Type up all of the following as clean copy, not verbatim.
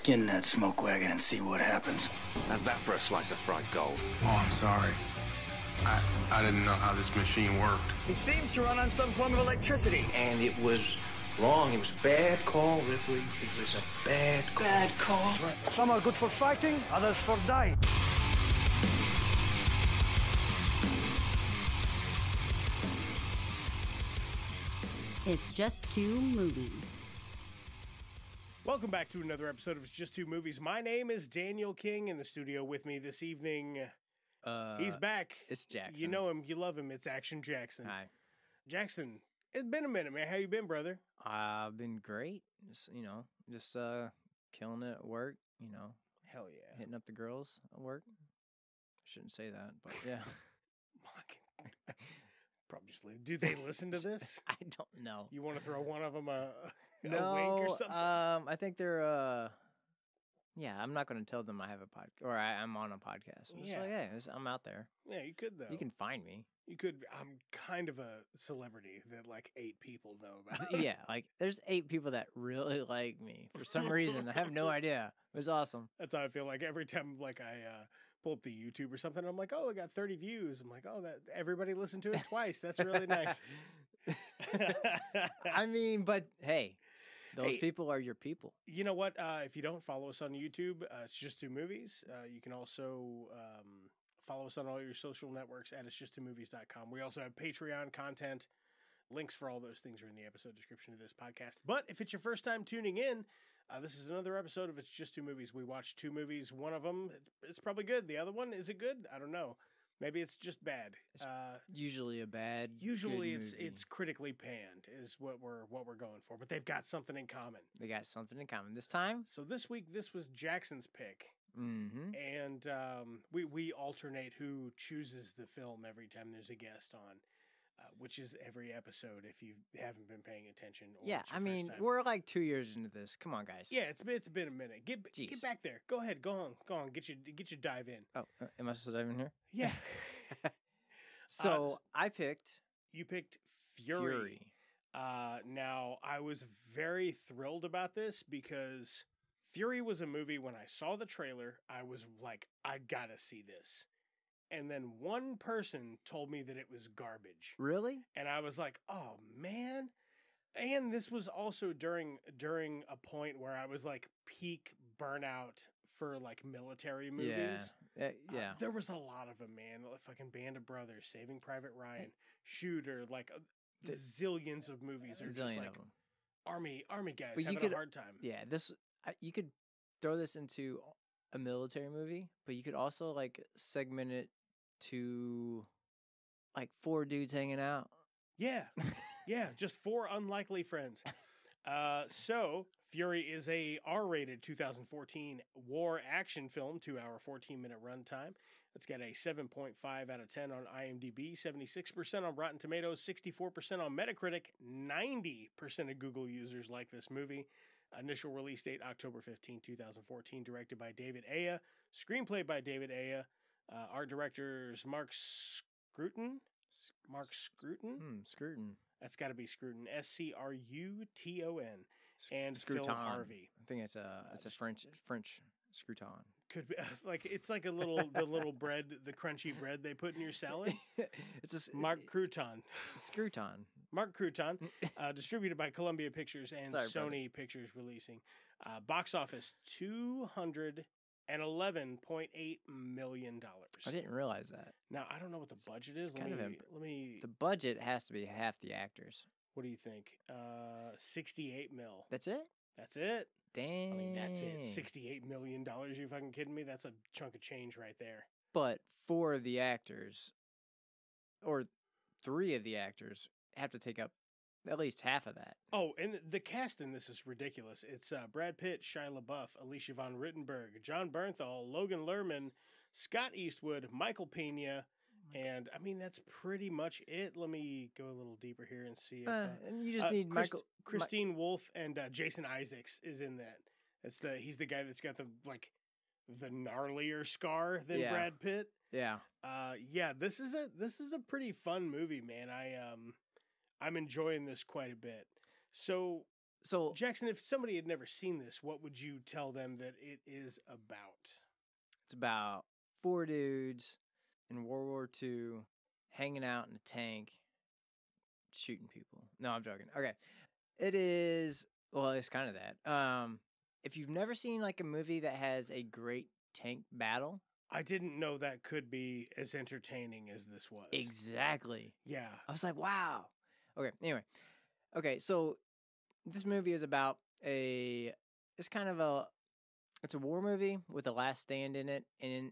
skin that smoke wagon and see what happens. How's that for a slice of fried gold? Oh, I'm sorry. I didn't know how this machine worked. It seems to run on some form of electricity. And it was wrong. It was a bad call, Ripley. It was a bad call. Bad call. Some are good for fighting, others for dying. It's Just Two Movies. Welcome back to another episode of It's Just Two Movies. My name is Daniel King. In the studio with me this evening, he's back. It's Jackson. You know him, you love him. It's Action Jackson. Hi. Jackson, it's been a minute, man. How you been, brother? I've been great. Just, killing it at work, Hell yeah. hitting up the girls at work. Shouldn't say that, but yeah. Probably just do they listen to this? I don't know. You want to throw one of them a wink No, or something? I think they're, I'm not going to tell them I have a podcast, or I'm on a podcast. I'm out there. Yeah, you could, though. You can find me. You could. I'm kind of a celebrity that, 8 people know about. Yeah, there's 8 people that really like me for some reason. I have no idea. It was awesome. That's how I feel like every time, I pull up the YouTube or something, I'm like, oh, I got 30 views. I'm like, oh, that everybody listened to it twice. That's really nice. I mean, but hey, those people are your people. You know what? If you don't follow us on YouTube, it's Just Two Movies. You can also follow us on all your social networks at itsjusttwomovies.com. We also have Patreon content. Links for all those things are in the episode description of this podcast. But if it's your first time tuning in, this is another episode of It's Just Two Movies. We watched 2 movies. One of them, it's probably good. The other one, is it good? I don't know. Maybe it's just bad. It's usually a bad. Usually, good movie. it's critically panned is what we're going for. But they've got something in common. They got something in common this time. So this week, this was Jackson's pick, and we alternate who chooses the film every time there's a guest on. Which is every episode if you haven't been paying attention. Or Yeah, I mean, we're 2 years into this. Come on, guys. Yeah, it's been a minute. Get back there. Go ahead. Go on. Get your dive in. Oh, am I supposed to dive in here? Yeah. So you picked Fury. Now I was very thrilled about this because Fury was a movie. When I saw the trailer, I was like, I gotta see this. And then one person told me that it was garbage. Really? And I was like, oh, man. And this was also during a point where I was peak burnout for military movies. Yeah. There was a lot of them, man. Fucking Band of Brothers, Saving Private Ryan, Shooter, zillions of movies are just army guys having a hard time. Yeah, you could throw this into a military movie, but you could also segment it to 4 dudes hanging out. Yeah. Yeah, just 4 unlikely friends. So Fury is a R-rated 2014 war action film, 2-hour, 14-minute runtime. It's got a 7.5 out of 10 on IMDb, 76% on Rotten Tomatoes, 64% on Metacritic, 90% of Google users like this movie. Initial release date, October 15, 2014, directed by David Ayer, screenplay by David Ayer, art directors Mark Scruton. Scruton. That's got to be Scruton. Scruton. And Scruton. Phil Harvey. I think it's a French Scruton. Could be it's like the little bread, the crunchy bread they put in your salad. It's a Mark Crouton. Scruton. Mark Crouton, distributed by Columbia Pictures and Sony Pictures releasing. Box office $211.8 million. I didn't realize that. Now I don't know what the budget is. Let me. The budget has to be half the actors. What do you think? 68 mil. That's it. That's it. Dang. I mean, that's it. $68 million. You fucking kidding me? That's a chunk of change right there. But 4 of the actors, or 3 of the actors, have to take up at least half of that. Oh, and the cast in this is ridiculous. It's Brad Pitt, Shia LaBeouf, Alicia von Rittenberg, John Bernthal, Logan Lerman, Scott Eastwood, Michael Pena, and I mean that's pretty much it. Let me go a little deeper here and see if and you just need Christine Wolfe and Jason Isaacs is in that. He's the guy that's got the gnarlier scar than Brad Pitt. Yeah. This is a pretty fun movie, man. I'm enjoying this quite a bit. So So Jackson, if somebody had never seen this, what would you tell them that it is about? it's about 4 dudes in World War II hanging out in a tank, shooting people. No, I'm joking. Okay. It is, well, it's kind of that. If you've never seen like a movie that has a great tank battle. I didn't know that could be as entertaining as this was. Exactly. Yeah. I was like, wow. Okay. Anyway. Okay. So this movie is about it's kind of it's a war movie with a last stand in it. And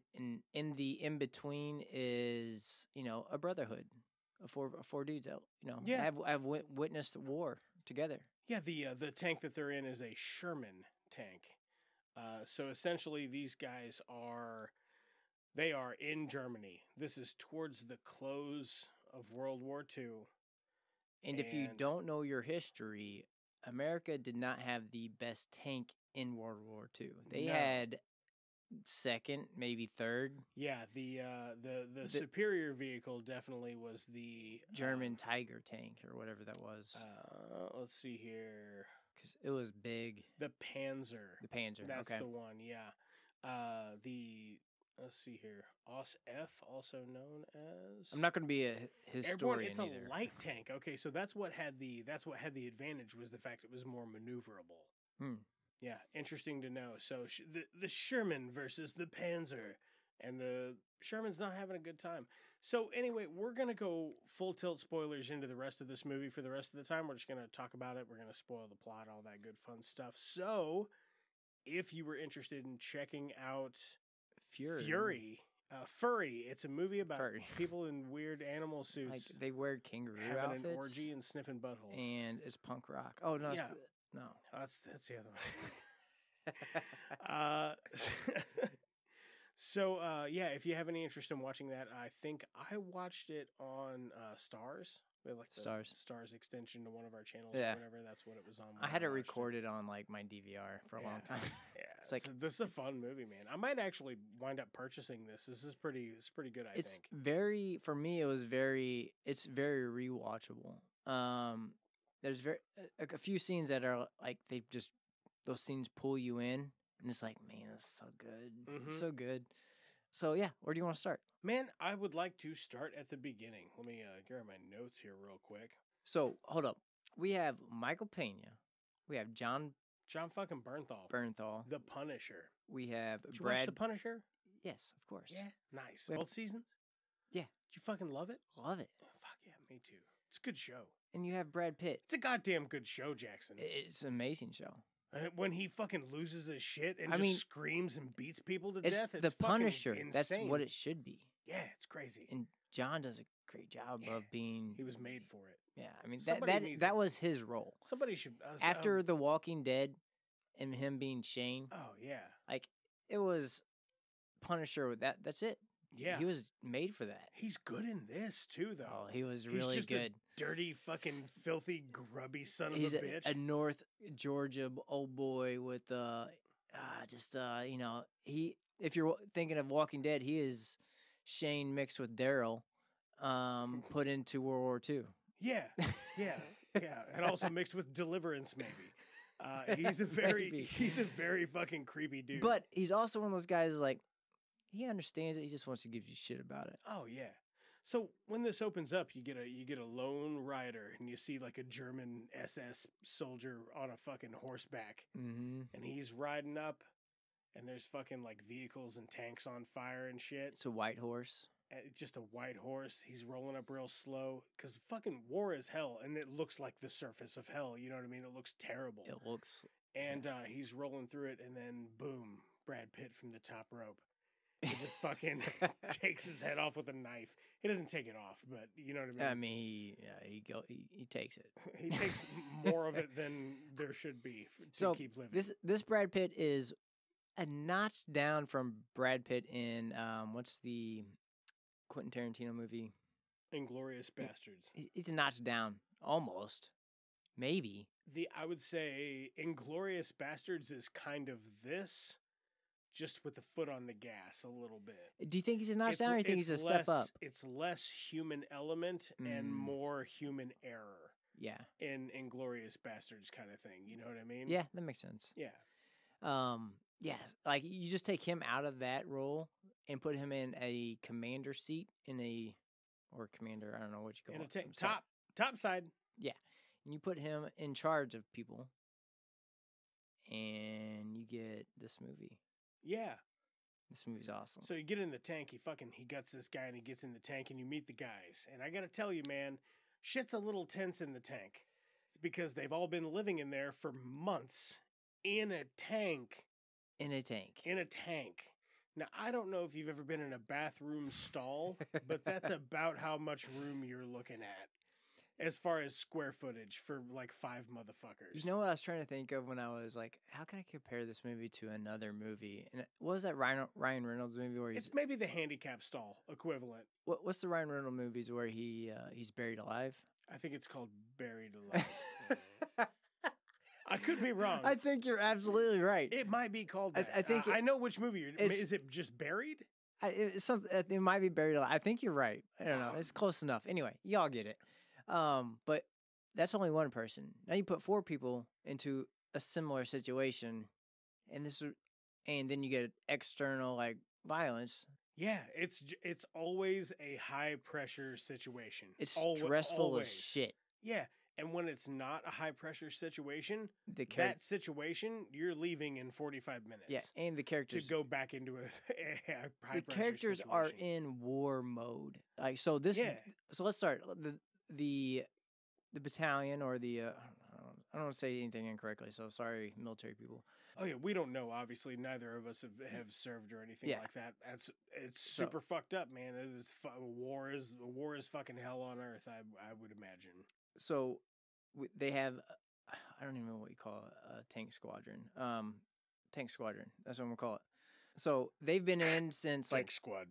in the in-between is, a brotherhood of four dudes that, Yeah. have witnessed war together. Yeah, the tank that they're in is a Sherman tank. So essentially these guys are in Germany. This is towards the close of World War II. And if you don't know your history, America did not have the best tank in World War II. They had second, maybe third. Yeah, the superior vehicle definitely was the German Tiger tank or whatever that was. Let's see here. Because it was big. The Panzer. The Panzer. That's okay. the one. Yeah. Let's see here. Os F, also known as. I'm not going to be a historian. It's either. a light tank. Okay, so that's what had the advantage was the fact it was more maneuverable. Yeah, interesting to know. So the Sherman versus the Panzer, and the Sherman's not having a good time. So anyway, we're gonna go full tilt spoilers into the rest of this movie for the rest of the time. We're just gonna talk about it. We're gonna spoil the plot, all that good fun stuff. So if you were interested in checking out Fury. Furry. It's a movie about people in weird animal suits. Like they wear kangaroo having outfits. an orgy and sniffing buttholes. And it's punk rock. Oh no, yeah. No. That's the other one. So yeah, if you have any interest in watching that, I think I watched it on Stars. We had like the Stars extension to one of our channels or whatever. That's what it was on. I had it recorded on like my DVR for a long time. Yeah, it's like this is a fun movie, man. I might actually wind up purchasing this. It's pretty good. I think very for me. It's very rewatchable. There's a few scenes that are like those scenes pull you in, and it's like, man, that's so good, so good. So yeah, where do you want to start? Man, I would like to start at the beginning. Let me grab my notes here real quick. So hold up, we have Michael Pena, we have John fucking Bernthal, the Punisher. We have Did you watch the Punisher? Yes, of course. Yeah, nice. Both seasons. Yeah. Did you fucking love it? Love it. Oh, fuck yeah, me too. It's a good show. And you have Brad Pitt. It's a goddamn good show, Jackson. It's an amazing show. When he fucking loses his shit and screams and beats people to death, it's the Punisher. Insane. That's what it should be. Yeah, it's crazy. And John does a great job of being. He was made for it. Yeah, I mean that was his role. Somebody should after The Walking Dead, and him being Shane. Oh yeah, like it was Punisher with that. That's it. Yeah, he was made for that. He's good in this too, though. Oh, he was really good. A dirty, fucking, filthy, grubby son of a bitch. A North Georgia old boy with he. If you're thinking of Walking Dead, he is Shane mixed with Daryl, put into World War II. Yeah, and also mixed with Deliverance, maybe. He's a very fucking creepy dude. But he's also one of those guys like. He understands it. He just wants to give you shit about it. Oh yeah. So when this opens up, you get a lone rider, and you see like a German SS soldier on a fucking horseback, and he's riding up, and there's fucking like vehicles and tanks on fire and shit. It's a white horse. It's just a white horse. He's rolling up real slow because fucking war is hell, and it looks like the surface of hell. You know what I mean? It looks terrible. It looks. And he's rolling through it, and then boom, Brad Pitt from the top rope. He just fucking takes his head off with a knife. He doesn't take it off, but you know what I mean? I mean, he takes it. He takes more of it than there should be to keep living. This Brad Pitt is a notch down from Brad Pitt in, what's the Quentin Tarantino movie? Inglourious Bastards. It's a notch down, almost. Maybe. I would say Inglourious Bastards is kind of this. Just with the foot on the gas a little bit. Do you think he's a notch down or do you think he's a step up? It's less human element and more human error. Yeah. in Inglorious Bastards kind of thing. You know what I mean? Yeah, that makes sense. Yeah. Yes, like you just take him out of that role and put him in a commander seat or commander, I don't know what you call In a it. tank, I'm sorry. top side. Yeah. And you put him in charge of people and you get this movie. Yeah. This movie's awesome. So you get in the tank, he guts this guy and he gets in the tank and you meet the guys. And I got to tell you, man, shit's a little tense in the tank. It's because they've all been living in there for months in a tank. In a tank. In a tank. Now, I don't know if you've ever been in a bathroom stall, but that's about how much room you're looking at as far as square footage for like 5 motherfuckers. You know what I was trying to think of when I was like, how can I compare this movie to another movie? And what was that Ryan Reynolds movie where It's maybe the handicap stall equivalent. What's the Ryan Reynolds movies where he's buried alive? I think it's called Buried Alive. I could be wrong. I think you're absolutely right. It might be called that. I think I know which movie you're. Is it just Buried? It might be Buried Alive. I think you're right. I don't know. It's close enough. Anyway, y'all get it. But that's only one person. Now you put 4 people into a similar situation, and then you get external like violence. Yeah, it's always a high pressure situation. It's stressful always. as shit. Yeah, and when it's not a high pressure situation, that situation you're leaving in 45 minutes. Yeah, and the characters to go back into a high the pressure characters situation. are in war mode. Like so this. Yeah. So let's start the battalion or the. I don't want to say anything incorrectly, so sorry, military people. Oh yeah, we don't know. Obviously, neither of us have served or anything like that. It's super fucked up, man. War is fucking hell on earth. I would imagine. So they have, I don't even know what you call it, a tank squadron. Tank squadron. That's what I'm gonna call it. So they've been in since tank squad.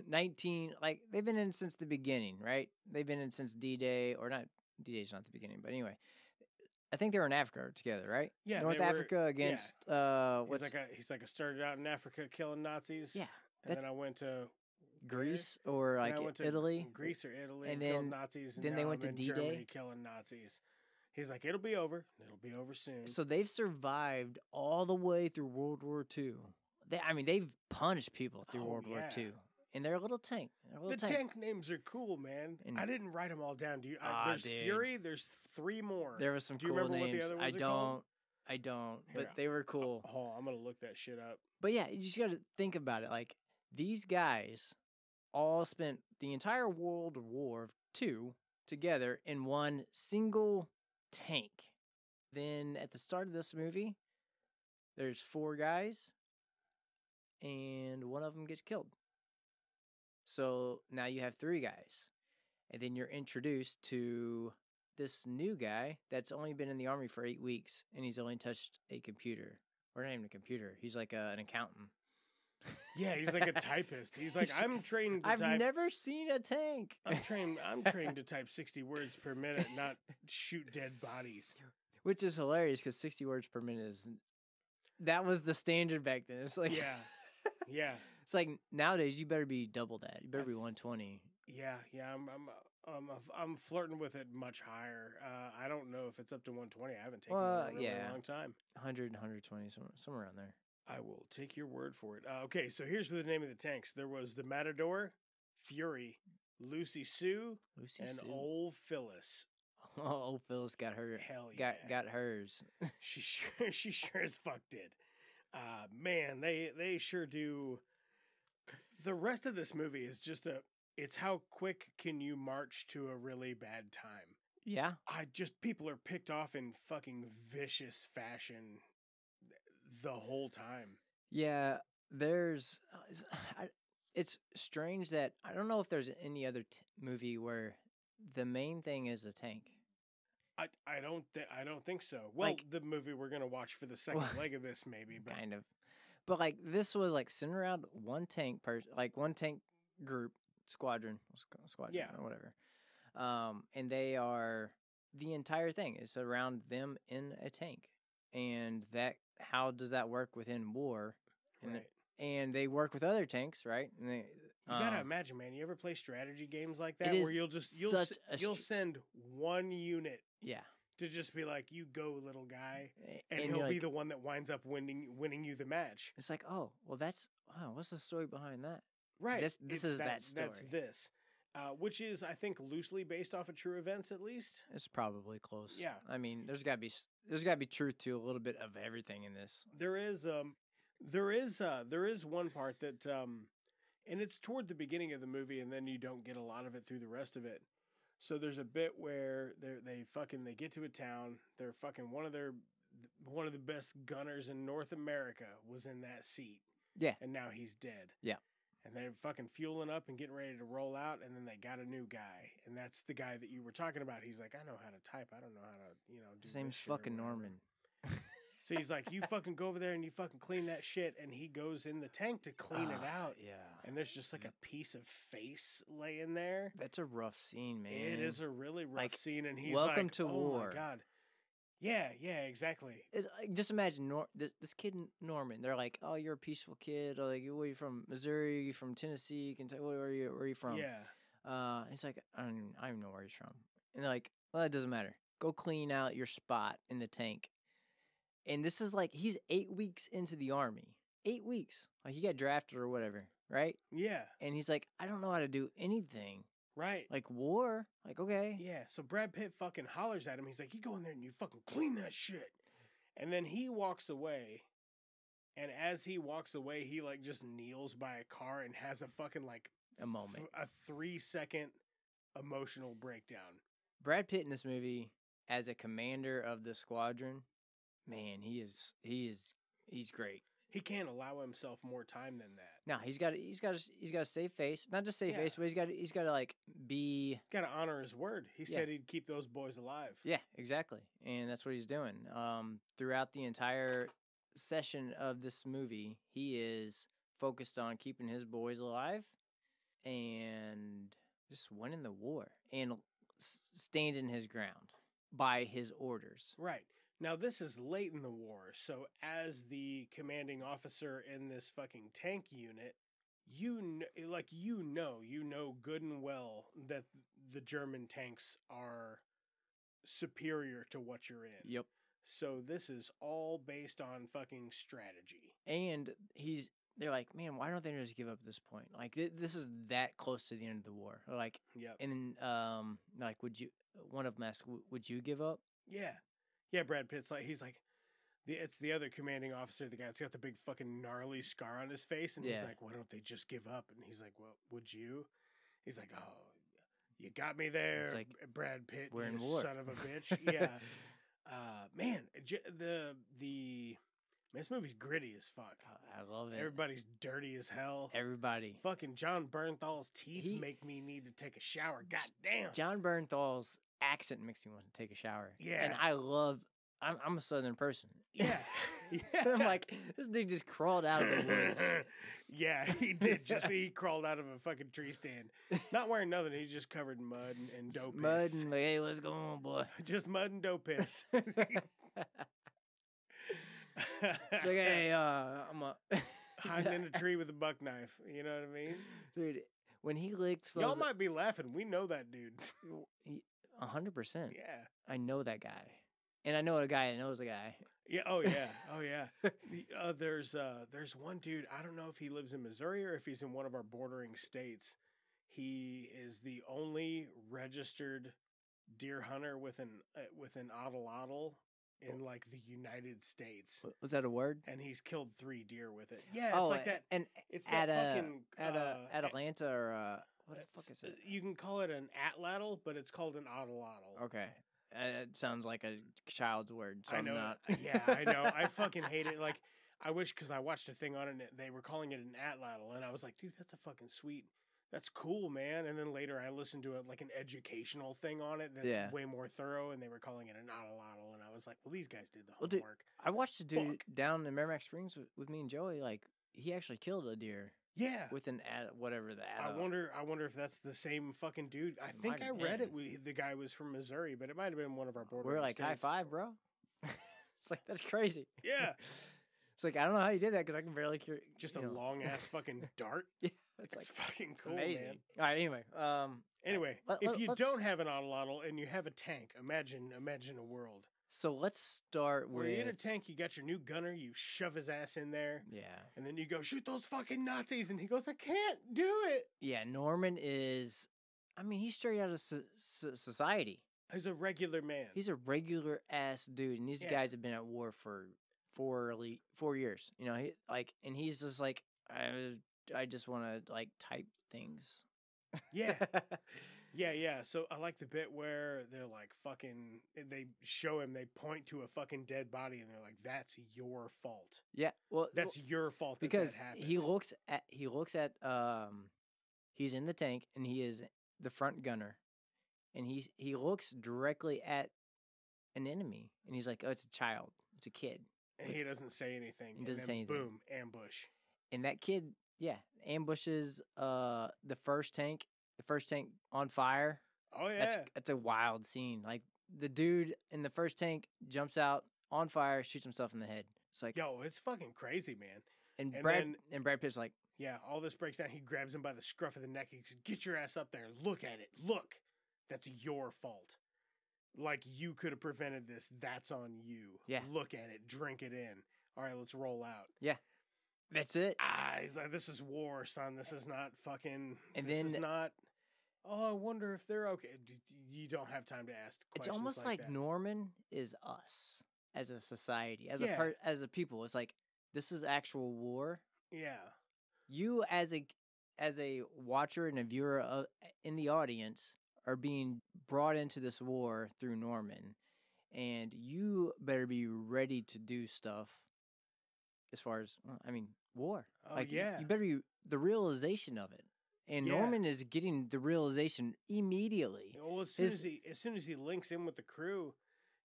19. Like they've been in since the beginning, right? They've been in since D-Day, or not. D-Day's not the beginning, but anyway. I think they were in Africa together, right? Yeah, North Africa against he's like I started out in Africa killing Nazis. Yeah, and then I went to Greece or like Italy, Greece or Italy, and killed Nazis. And then they went I'm to D-Day, Germany killing Nazis. He's like, it'll be over. It'll be over soon. So they've survived all the way through World War II. They've punished people through World War II. And they're a little tank. The tank names are cool, man. And I didn't write them all down. Do you? There's Fury. There's 3 more. There was some Do you cool remember names. What the other ones are called? I don't. Here, but they were cool. Oh, I'm gonna look that shit up. But yeah, you just got to think about it. Like these guys all spent the entire World War II together in one single tank. Then at the start of this movie, there's 4 guys, and one of them gets killed. So now you have 3 guys. And then you're introduced to this new guy that's only been in the army for 8 weeks, and he's only touched a computer. Or not even a computer. He's like an accountant. Yeah, he's like a typist. He's like, I'm trained to type. I've never seen a tank. I'm trained to type 60 words per minute, not shoot dead bodies. Which is hilarious because 60 words per minute that was the standard back then. It's like yeah. It's like nowadays you better be double that. You better be 120. Yeah. I'm flirting with it much higher. I don't know if it's up to 120. I haven't taken it in a really long time. 100, 120, somewhere around there. I will take your word for it. Okay, so here's the name of the tanks. There was the Matador, Fury, Lucy Sue, and Old Phyllis. Oh, Old Phyllis got her. Hell yeah. Got hers. she sure as fuck did. Man, they sure do. The rest of this movie is just it's how quick can you march to a really bad time. Yeah. People are picked off in fucking vicious fashion the whole time. Yeah, it's strange that I don't know if there's any other movie where the main thing is a tank. I don't think so. Well, like, the movie we're gonna watch for the second leg of this, maybe, but. Kind of. But like this was like centered around one tank one tank group squadron, yeah, or whatever. And they are the entire thing is around them in a tank, and how does that work within war? Right. And they work with other tanks, right? And You gotta imagine, man. You ever play strategy games like that It where is you'll send one unit Yeah. to just be like, "You go, little guy," and And he'll you're be like- the one that winds up winning you the match. It's like, oh, well, what's the story behind that? Right. This is that story. That's this, which is, I think, loosely based off of true events, at least. It's probably close. Yeah. I mean, there's got to be truth to a little bit of everything in this. There is one part that, and it's toward the beginning of the movie, and then you don't get a lot of it through the rest of it. So there's a bit where they get to a town. They're fucking one of the best gunners in North America was in that seat. Yeah. And now he's dead. Yeah. And they're fucking fueling up and getting ready to roll out, and then they got a new guy, and that's the guy that you were talking about. He's like, I know how to type. I don't know how to, do His name's this shit or fucking whatever." Norman. So he's like, you fucking go over there and you fucking clean that shit, and he goes in the tank to clean it out. Yeah. And there's just like a piece of face laying there. That's a rough scene, man. It is a really rough Like, scene, and he's welcome like, to "Oh war." my god, yeah, exactly." Just imagine this kid Norman. They're like, "Oh, you're a peaceful kid. Like, where are you from? Missouri? You from Tennessee? Kentucky? Where are you from?" Yeah, He's like, I don't even know where he's from. And they're like, "Well, it doesn't matter. Go clean out your spot in the tank." And this is like he's 8 weeks into the army. 8 weeks. Like he got drafted or whatever, right? yeah, And he's like, I don't know how to do anything. right. Like war. Like, okay. Yeah, so Brad Pitt fucking hollers at him. He's like, you go in there and you fucking clean that shit. And then he walks away. And as he walks away, he like just kneels by a car and has a fucking like A moment. a 3-second emotional breakdown. Brad Pitt in this movie as a commander of the squadron, man, he's great. He can't allow himself more time than that. Now he's got a safe face, not just safe Yeah. face, but he's got to like be. He's got to honor his word. He said he'd keep those boys alive. Yeah, exactly, and that's what he's doing. Throughout the entire session of this movie, he is focused on keeping his boys alive and just winning the war and standing his ground by his orders. Right. Now, this is late in the war, so as the commanding officer in this fucking tank unit, you know good and well that the German tanks are superior to what you're in. Yep. So this is all based on fucking strategy. And they're like, man, why don't they just give up at this point? Like, this is that close to the end of the war. Like, Yep. and then, like, one of them asked, would you give up? Yeah. Yeah, Brad Pitt's like, he's like, it's the other commanding officer, the guy that's got the big fucking gnarly scar on his face. And he's Yeah. like, why don't they just give up? And he's like, well, would you? He's like, oh, you got me there, It's like, Brad Pitt, we're in you war. son of a bitch. Yeah. Man, this movie's gritty as fuck. I love it. Everybody's dirty as hell. Everybody. Fucking John Bernthal's teeth make me need to take a shower. God damn. John Bernthal's accent makes me want to take a shower. Yeah. And I'm a Southern person. Yeah. I'm like, this dude just crawled out of the woods. Yeah, he did. He crawled out of a fucking tree stand. Not wearing nothing. He's just covered in mud and dough piss. Mud and like, hey, what's going on, boy? Just mud and dough piss. It's like, hey, I'm hiding in a tree with a buck knife. You know what I mean? Dude, when he licks those... Y'all might be laughing. We know that dude. 100%. Yeah. I know that guy. And I know a guy that knows a guy. Yeah. Oh yeah. Oh yeah. There's one dude. I don't know if he lives in Missouri or if he's in one of our bordering states. He is the only registered deer hunter with an oddle in like the United States. Was that a word? And he's killed 3 deer with it. Yeah, it's like that. And it's at that fucking Atlanta or what the fuck is it? You can call it an atlatl, but it's called an oddle. Okay. It sounds like a child's word. So I know. I'm not. Yeah, I know. I fucking hate it. Like, I wish, because I watched a thing on it, and they were calling it an atlatl, and I was like, dude, that's a fucking sweet. That's cool, man. And then later I listened to it like an educational thing on it that's way more thorough, and they were calling it an oddle, and I was like, well, these guys did the homework. I watched a dude down in Merrimack Springs with me and Joey. Like, he actually killed a deer. Yeah, with an whatever the. I wonder if that's the same fucking dude. I think I read it. The guy was from Missouri, but it might have been one of our bordering We're like states. high five, bro. It's like that's crazy. Yeah. It's like, I don't know how you did that because I can barely carry. Just a long ass fucking dart. Yeah, It's like fucking it's cool, amazing. man. All right, anyway. Anyway, if you don't have an autolotl and you have a tank, imagine a world. So let's start with. Where you're in a tank, you got your new gunner, you shove his ass in there. Yeah. And then you go, shoot those fucking Nazis. And he goes, I can't do it. Yeah, Norman is. I mean, he's straight out of society. He's a regular man. He's a regular ass dude, and these guys have been at war for 4 years. You know, and he's just like, I just want to like type things. Yeah. Yeah. So I like the bit where they're like fucking, they show him, they point to a fucking dead body and they're like, that's your fault. Yeah. Well, that's your fault because that happened. he looks at he's in the tank and he is the front gunner and he looks directly at an enemy and he's like, oh, it's a child. It's a kid. And he doesn't say anything. He doesn't say anything. Boom, ambush. And that kid, ambushes the first tank on fire. Oh yeah. That's a wild scene. Like the dude in the first tank jumps out on fire, shoots himself in the head. It's like, yo, it's fucking crazy, man. And Brad Pitt's like, yeah, all this breaks down. He grabs him by the scruff of the neck. He says, get your ass up there. Look at it. Look. That's your fault. Like you could have prevented this. That's on you. Yeah. Look at it. Drink it in. All right, let's roll out. Yeah. That's it. He's like, this is war, son. This is not fucking. And this then is not. Oh, I wonder if they're okay. You don't have time to ask questions. It's almost like that. Norman is us as a society, as a people. It's like this is actual war. Yeah. You as a watcher and a viewer in the audience are being brought into this war through Norman, and you better be ready to do stuff. As far as war. Oh, like yeah. You better be the realization of it. And Norman is getting the realization immediately. Well, as soon as he links in with the crew,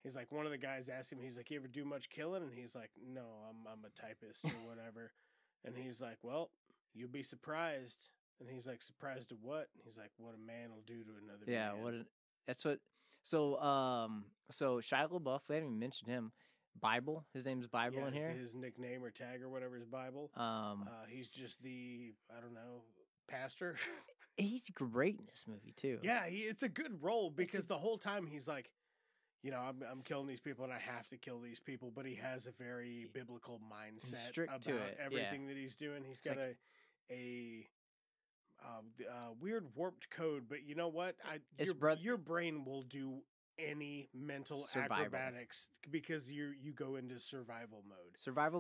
he's like, one of the guys asked him, he's like, you ever do much killing? And he's like, no, I'm a typist or whatever. And he's like, well, you'll be surprised. And he's like, surprised at what? And he's like, what a man will do to another man. So Shia LaBeouf, we haven't even mentioned him. Bible, his name's Bible in here. His nickname or tag or whatever is Bible. He's just the, I don't know, pastor. He's great in this movie too. Yeah, it's a good role because the whole time he's like, you know, I'm killing these people and I have to kill these people, but he has a very biblical mindset about everything that he's doing. He's got a weird warped code, but you know what? Your brain will do any mental acrobatics because you go into survival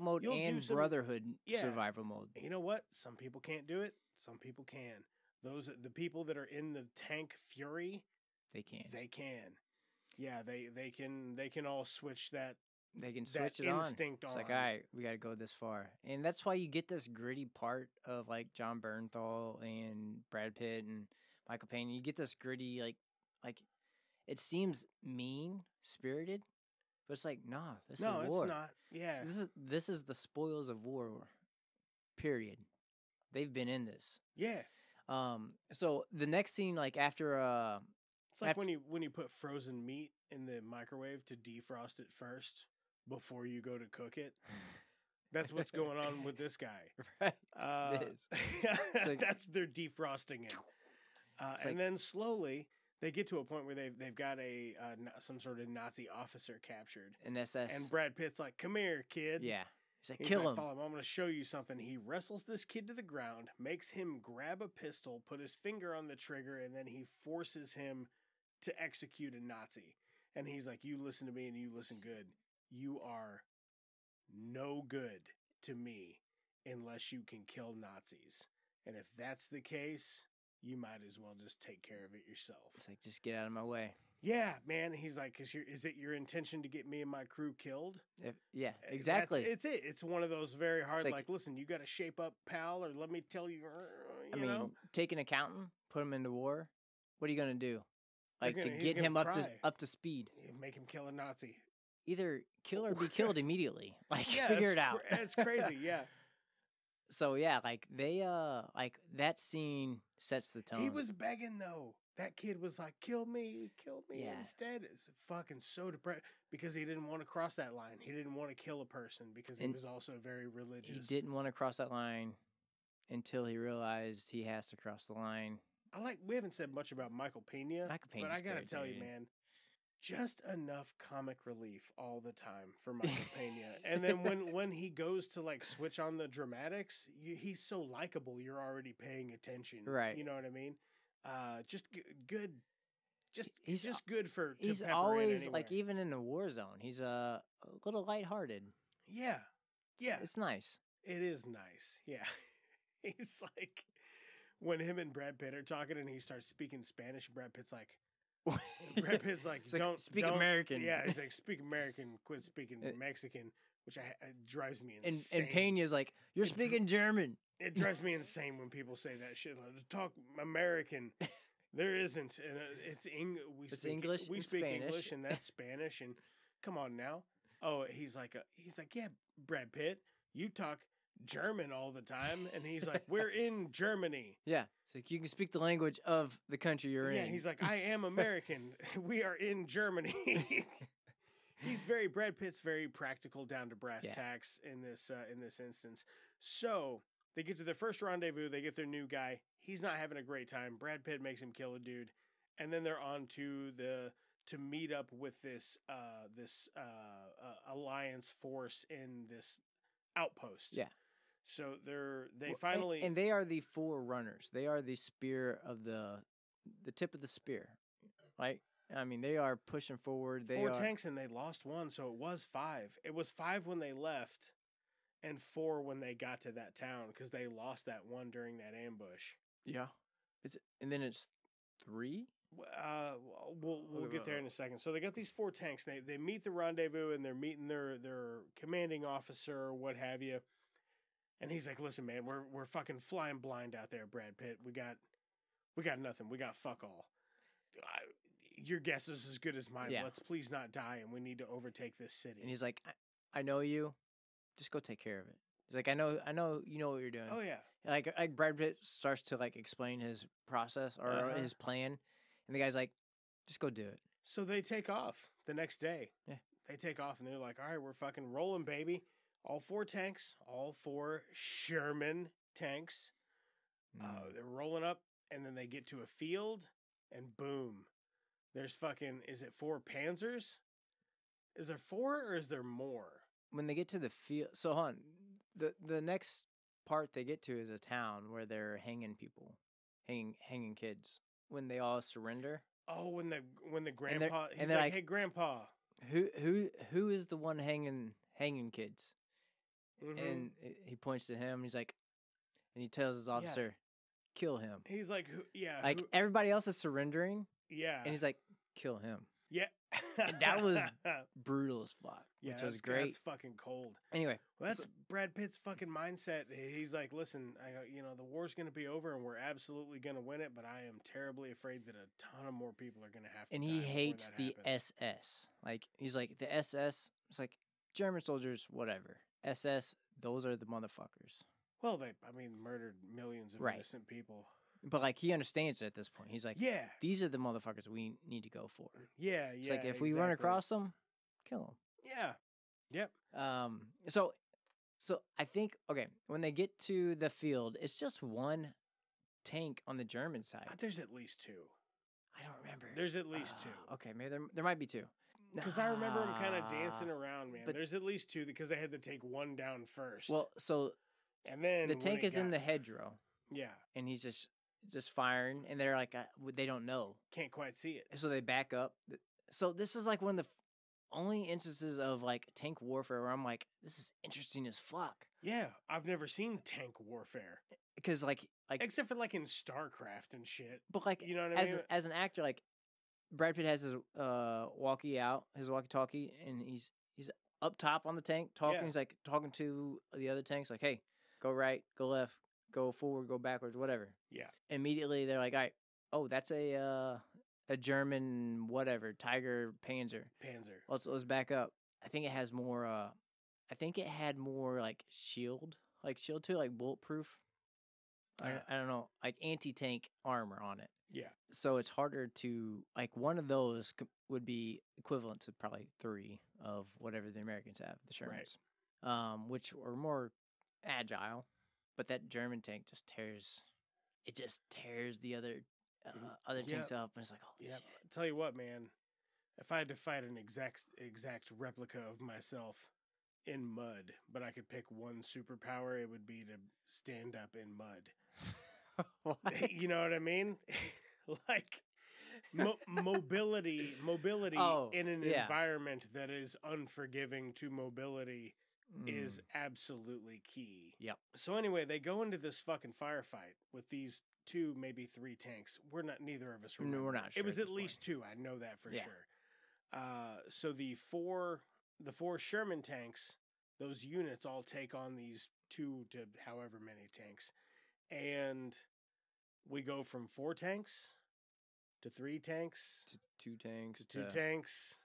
mode. You'll and brotherhood survival mode. You know what? Some people can't do it. Some people can. The people that are in the tank fury, they can. Yeah, they can all switch that. They can switch that it instinct on. on. It's like, all right, we got to go this far, and that's why you get this gritty part of like John Bernthal and Brad Pitt and Michael Payne. You get this gritty like. It seems mean-spirited, but it's like, nah, this is war. No, it's not. Yeah. So this is the spoils of war, period. They've been in this. Yeah. So the next scene, like after it's like when you put frozen meat in the microwave to defrost it first before you go to cook it. That's what's going on with this guy. Right. It is. That's they're defrosting it. And then slowly they get to a point where they've got some sort of Nazi officer captured. An SS. And Brad Pitt's like, come here, kid. Yeah. He's like, kill him. Follow him. I'm going to show you something. He wrestles this kid to the ground, makes him grab a pistol, put his finger on the trigger, and then he forces him to execute a Nazi. And he's like, you listen to me and you listen good. You are no good to me unless you can kill Nazis. And if that's the case, you might as well just take care of it yourself. It's like, just get out of my way. Yeah, man. He's like, is it your intention to get me and my crew killed? Yeah, exactly. It's it. It's one of those very hard, like listen, you got to shape up, pal, or let me tell you, I mean, take an accountant, put him into war. What are you going to do? Like, to get him up to speed. Make him kill a Nazi. Either kill or be killed immediately. Like, figure it out. It's crazy, yeah. So, yeah, like, they, like, that scene sets the tone. He was begging, though. That kid was like, kill me Yeah. instead. It's fucking so depressed because he didn't want to cross that line. He didn't want to kill a person because he And was also very religious. He didn't want to cross that line until he realized he has to cross the line. We haven't said much about Michael Pena, Michael but Pena's I gotta great, tell you, dude. man, just enough comic relief all the time for Michael Pena. And then when he goes to like switch on the dramatics, he's so likable. You're already paying attention, Right. You know what I mean? Just good. He's just good for. To He's pepper always in like, anywhere. even in the war zone, he's a little lighthearted. Yeah, It's nice. it is nice. Yeah, he's like when him and Brad Pitt are talking and he starts speaking Spanish. Brad Pitt's like, It's like, speak don't American. Yeah, he's like, speak American, quit speaking Mexican, which it drives me And insane. Pena's like, you're speaking German. It drives me insane when people say that shit. Like, talk American. There isn't. And it's English We and speak Spanish. English, and that's Spanish. And come on now. Oh, he's like, yeah, Brad Pitt, you talk German all the time, and he's like, we're in Germany. Yeah. It's like, you can speak the language of the country you're Yeah, in. he's like, I am American. We are in Germany. Brad Pitt's very practical, down to brass tacks in this instance. So they get to their first rendezvous. They get their new guy. He's not having a great time. Brad Pitt makes him kill a dude, and then they're on to meet up with this alliance force in this outpost. Yeah. So they finally and they are the forerunners. They are the spear of the tip of the spear. Right? I mean, they are pushing forward. They 4 are tanks, and they lost 1, so it was 5. It was 5 when they left, and 4 when they got to that town because they lost that 1 during that ambush. Yeah. And then it's 3? We'll get there in a second. So they got these 4 tanks. They meet the rendezvous, and they're meeting their commanding officer or what have you. And he's like, "Listen, man, we're fucking flying blind out there, Brad Pitt. We got nothing. We got fuck all. Your guess is as good as mine. Yeah. Let's please not die, and we need to overtake this city." And he's like, I know you. Just go take care of it. He's like, I know you know what you're doing. "Oh yeah, Like Brad Pitt starts to like explain his process or his plan, and the guy's like, just go do it. So they take off the next day. Yeah. They take off, and they're like, "All right, we're fucking rolling, baby." All 4 tanks, all 4 Sherman tanks. They're rolling up, and then they get to a field, and boom, there's fucking. Is it 4 Panzers? Is there 4 or is there more? When they get to the field, so hold on. The next part they get to is a town where they're hanging people, hanging kids. When they all surrender. Oh, when the grandpa, and he's they're like, like, "Hey, grandpa." Who is the one hanging kids? Mhm. And he points to him. He's like, and he tells his officer, kill him. He's like, Like everybody else is surrendering, yeah, and he's like, kill him. yeah. And that was brutal as fuck, Yeah, which was that's great. That's fucking cold. Anyway, Well, that's Brad Pitt's fucking mindset. He's like, "Listen, the war's going to be over, and we're absolutely going to win it, but I am terribly afraid that a ton of more people are going to have to and die he before hates that the happens." SS. Like he's like the SS. It's like German soldiers, whatever. SS, those are the motherfuckers. Well, they murdered millions of Right. innocent people. But like he understands it at this point. He's like, Yeah, these are the motherfuckers we need to go for. yeah, It's yeah. like if we run exactly. across them, kill them. Yeah, yep. So I think when they get to the field, it's just 1 tank on the German side. There's at least 2. I don't remember. There's at least 2. Okay, maybe there might be 2. Because I remember him kind of dancing around, man. but- There's at least 2 because they had to take 1 down first. Well, so and then the when tank it is in got- the hedgerow, Yeah, and he's just firing, and they're like, they don't know, can't quite see it. so they back up. So this is like one of the only instances of like tank warfare where I'm like, this is interesting as fuck. Yeah, I've never seen tank warfare Because like except for like in StarCraft and shit. but like You know what I mean? as an actor, like Brad Pitt has his walkie-talkie, and he's up top on the tank talking. Yeah. He's like talking to the other tanks, like, "Hey, go right, go left, go forward, go backwards, whatever." Yeah, Immediately, they're like, "All right, oh, that's a German whatever Tiger Panzer. Panzer. Let's back up. I think it has more. I think it had more like shield to it, like bulletproof. I don't know, like anti-tank armor on it. Yeah. So it's harder to, like, one of those would be equivalent to probably 3 of whatever the Americans have, the Shermans, which are more agile. But that German tank just tears the other tanks up, and it's like, holy shit. Tell you what, man, if I had to fight an exact replica of myself in mud, but I could pick one superpower, it would be to stand up in mud. What? You know what I mean? Like mobility in an environment that is unforgiving to mobility is absolutely key. Yep. So anyway, they go into this fucking firefight with these 2, maybe 3 tanks. Neither of us remember. No, we're not sure. It was at least 2. I know that for sure. So the four Sherman tanks, those units all take on these 2 to however many tanks, and we go from 4 tanks to 3 tanks to 2 tanks to 2 tanks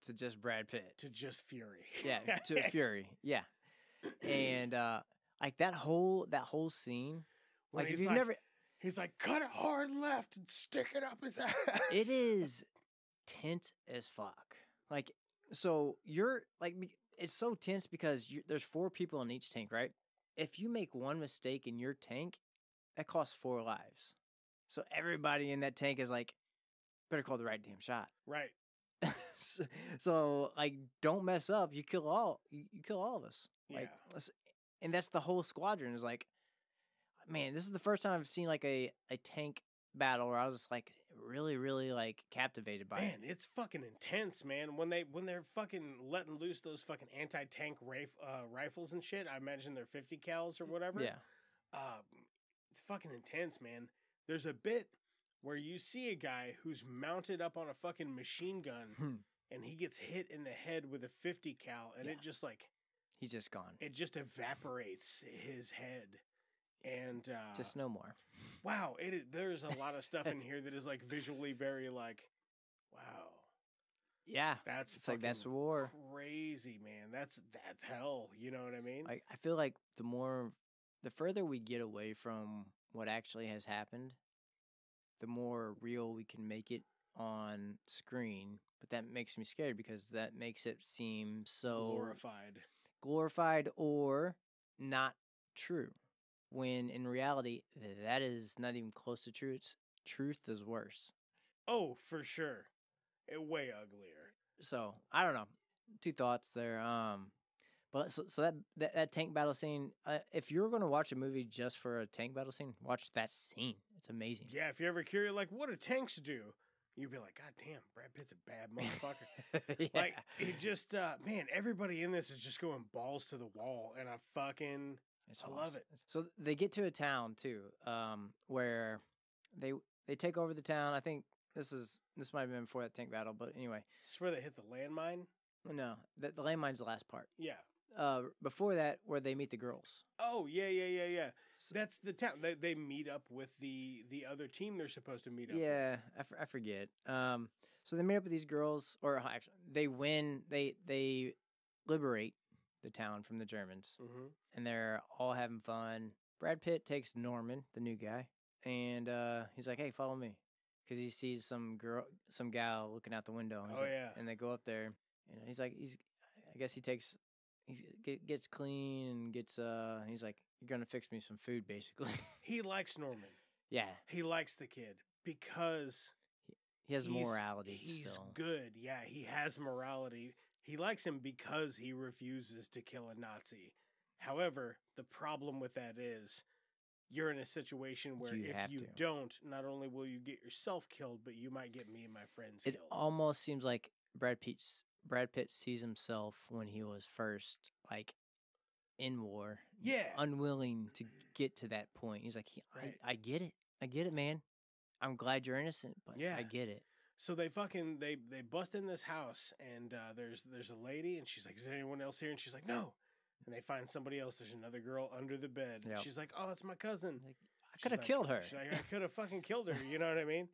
to just Brad Pitt to just Fury. Yeah, to Fury. Yeah, and like that whole scene. When like if you've never, he's like, cut it hard left and stick it up his ass. It is tense as fuck. Like, so you're like, it's so tense because there's 4 people in each tank, right? If you make one mistake in your tank, that costs 4 lives. So everybody in that tank is like, better call the right damn shot. Right. So like, don't mess up. You kill all of us. Like, and that's the whole squadron is like, man, this is the first time I've seen like a tank battle where I was just like really, really like captivated by it. Man, it's fucking intense, man. When they're fucking letting loose those fucking anti-tank rifles and shit, I imagine they're 50 cals or whatever. Yeah. It's fucking intense, man. There's a bit where you see a guy who's mounted up on a fucking machine gun and he gets hit in the head with a 50 cal and it just like... He's just gone. It just evaporates his head. And just no more. Wow, there's a lot of stuff in here that is like visually very like, wow. Yeah, that's war. Crazy, man. That's hell. You know what I mean? I feel like the further we get away from what actually has happened, the more real we can make it on screen. But that makes me scared because that makes it seem so glorified or not true. When in reality, that is not even close to true. Truth is worse. Oh, for sure. Way uglier. So, I don't know. 2 thoughts there. But so that tank battle scene, if you're going to watch a movie just for a tank battle scene, watch that scene. It's amazing. Yeah, if you're ever curious, like, what do tanks do? You'd be like, God damn, Brad Pitt's a bad motherfucker. Yeah. Like, it just, man, everybody in this is just going balls to the wall, and I love it. So they get to a town too, where they take over the town. I think this might have been before that tank battle, but anyway. Is this where they hit the landmine? No, the landmine's the last part. Yeah. Before that, where they meet the girls. Oh yeah. So, that's the town. They meet up with the other team they're supposed to meet up with. Yeah, I forget. So they meet up with these girls, or actually, they win. They liberate the town from the Germans, and they're all having fun. Brad Pitt takes Norman, the new guy, and he's like, "Hey, follow me," because he sees some gal looking out the window. And and they go up there, and he's like, I guess he gets clean and gets he's like, "You're gonna fix me some food," basically. He likes Norman. Yeah, he likes the kid because he has morality. He's good. Yeah, he has morality. He likes him because he refuses to kill a Nazi. However, the problem with that is you're in a situation where if you don't, not only will you get yourself killed, but you might get me and my friends killed. It almost seems like Brad Pitt sees himself when he was first like in war. Yeah. Unwilling to get to that point. He's like, I get it. I get it, man. I'm glad you're innocent, but I get it. So they bust in this house, and there's a lady, and she's like, "Is there anyone else here?" And she's like, "No." And they find somebody else. There's another girl under the bed. Yep. She's like, "Oh, it's my cousin." Like, I could have killed her. She's like, "I could have fucking killed her." You know what I mean?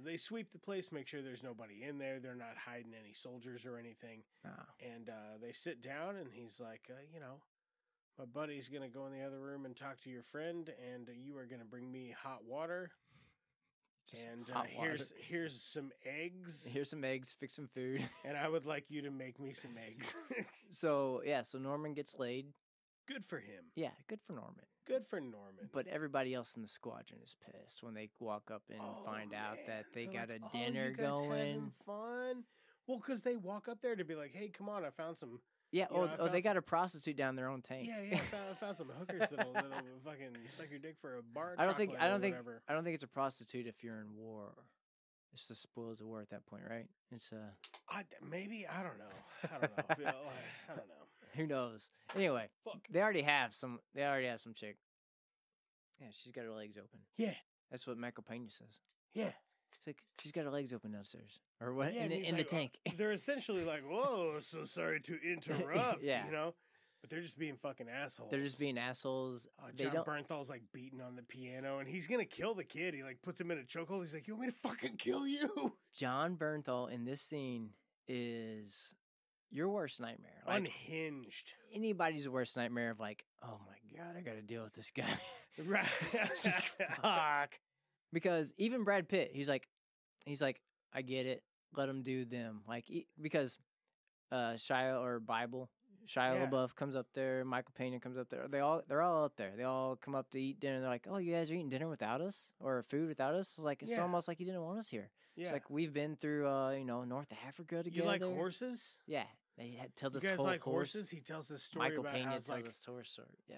They sweep the place, make sure there's nobody in there. They're not hiding any soldiers or anything. No. And they sit down, and he's like, My buddy's going to go in the other room and talk to your friend, and you are going to bring me hot water. Just and hot water. here's some eggs. Here's some eggs, fix some food. And I would like you to make me some eggs. So Norman gets laid. Good for him. Yeah, good for Norman. Good for Norman. But everybody else in the squadron is pissed when they walk up and find out that they They're got like, a dinner you guys going. Having fun. Well, because they walk up there to be like, hey, come on, I found some. Yeah, you know, they got a prostitute down their own tank. Yeah, I found some hookers that'll fucking suck your dick for a bar. I don't think whatever. it's a prostitute if you're in war. It's the spoils of war at that point, right? It's maybe I don't know. I don't know. I don't know. Who knows? Anyway, Fuck. They already have some chick. Yeah, she's got her legs open. Yeah, that's what Michael Pena says. Yeah, it's like she's got her legs open downstairs or what? Yeah, in the tank. They're essentially like, "Whoa, so sorry to interrupt." Yeah, you know. But they're just being fucking assholes. They're just being assholes. John Bernthal's like beating on the piano, and he's gonna kill the kid. He like puts him in a chokehold. He's like, "You want me to fucking kill you?" John Bernthal in this scene is your worst nightmare. Like, unhinged. Anybody's worst nightmare of like, oh my god, I got to deal with this guy. Right? Fuck. Because even Brad Pitt, he's like, I get it. Let him do them. Like because Shia LaBeouf comes up there, Michael Pena comes up there. They're all up there. They all come up to eat dinner. They're like, "Oh, you guys are eating dinner without us or food without us?" It's almost like you didn't want us here. Yeah. It's like we've been through North Africa together. You like horses? Yeah. They had tell this you guys whole like horse. Horses? He tells this story Michael about Pena how tells like this horse story. Yeah.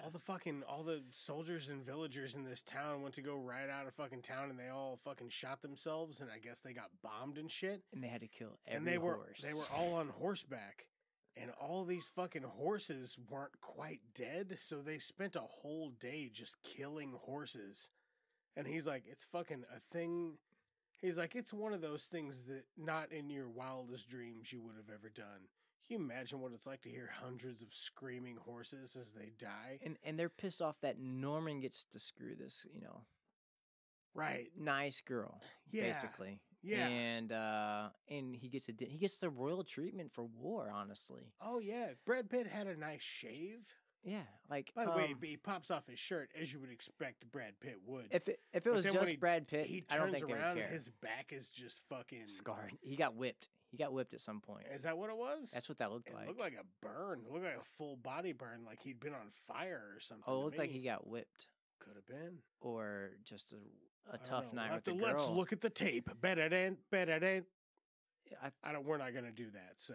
All the soldiers and villagers in this town went to go ride out of fucking town, and they all fucking shot themselves, and I guess they got bombed and shit. And they had to kill every horse. They were all on horseback. And all these fucking horses weren't quite dead, so they spent a whole day just killing horses. And he's like, it's fucking a thing. He's like, it's one of those things that not in your wildest dreams you would have ever done. Can you imagine what it's like to hear hundreds of screaming horses as they die? And they're pissed off that Norman gets to screw this, right, nice girl, basically. Yeah, and he gets the royal treatment for war. Honestly. Oh yeah, Brad Pitt had a nice shave. Yeah, like by the way, he pops off his shirt as you would expect Brad Pitt would. If it was just Brad Pitt, he I don't turns think they around. would care. His back is just fucking scarred. He got whipped. He got whipped at some point. Is that what it was? That's what that looked like. It looked like a burn. It looked like a full body burn, like he'd been on fire or something. Oh, it looked like he got whipped. Could have been, or just a tough night with the girl. Let's look at the tape. Better. I don't. We're not gonna do that. So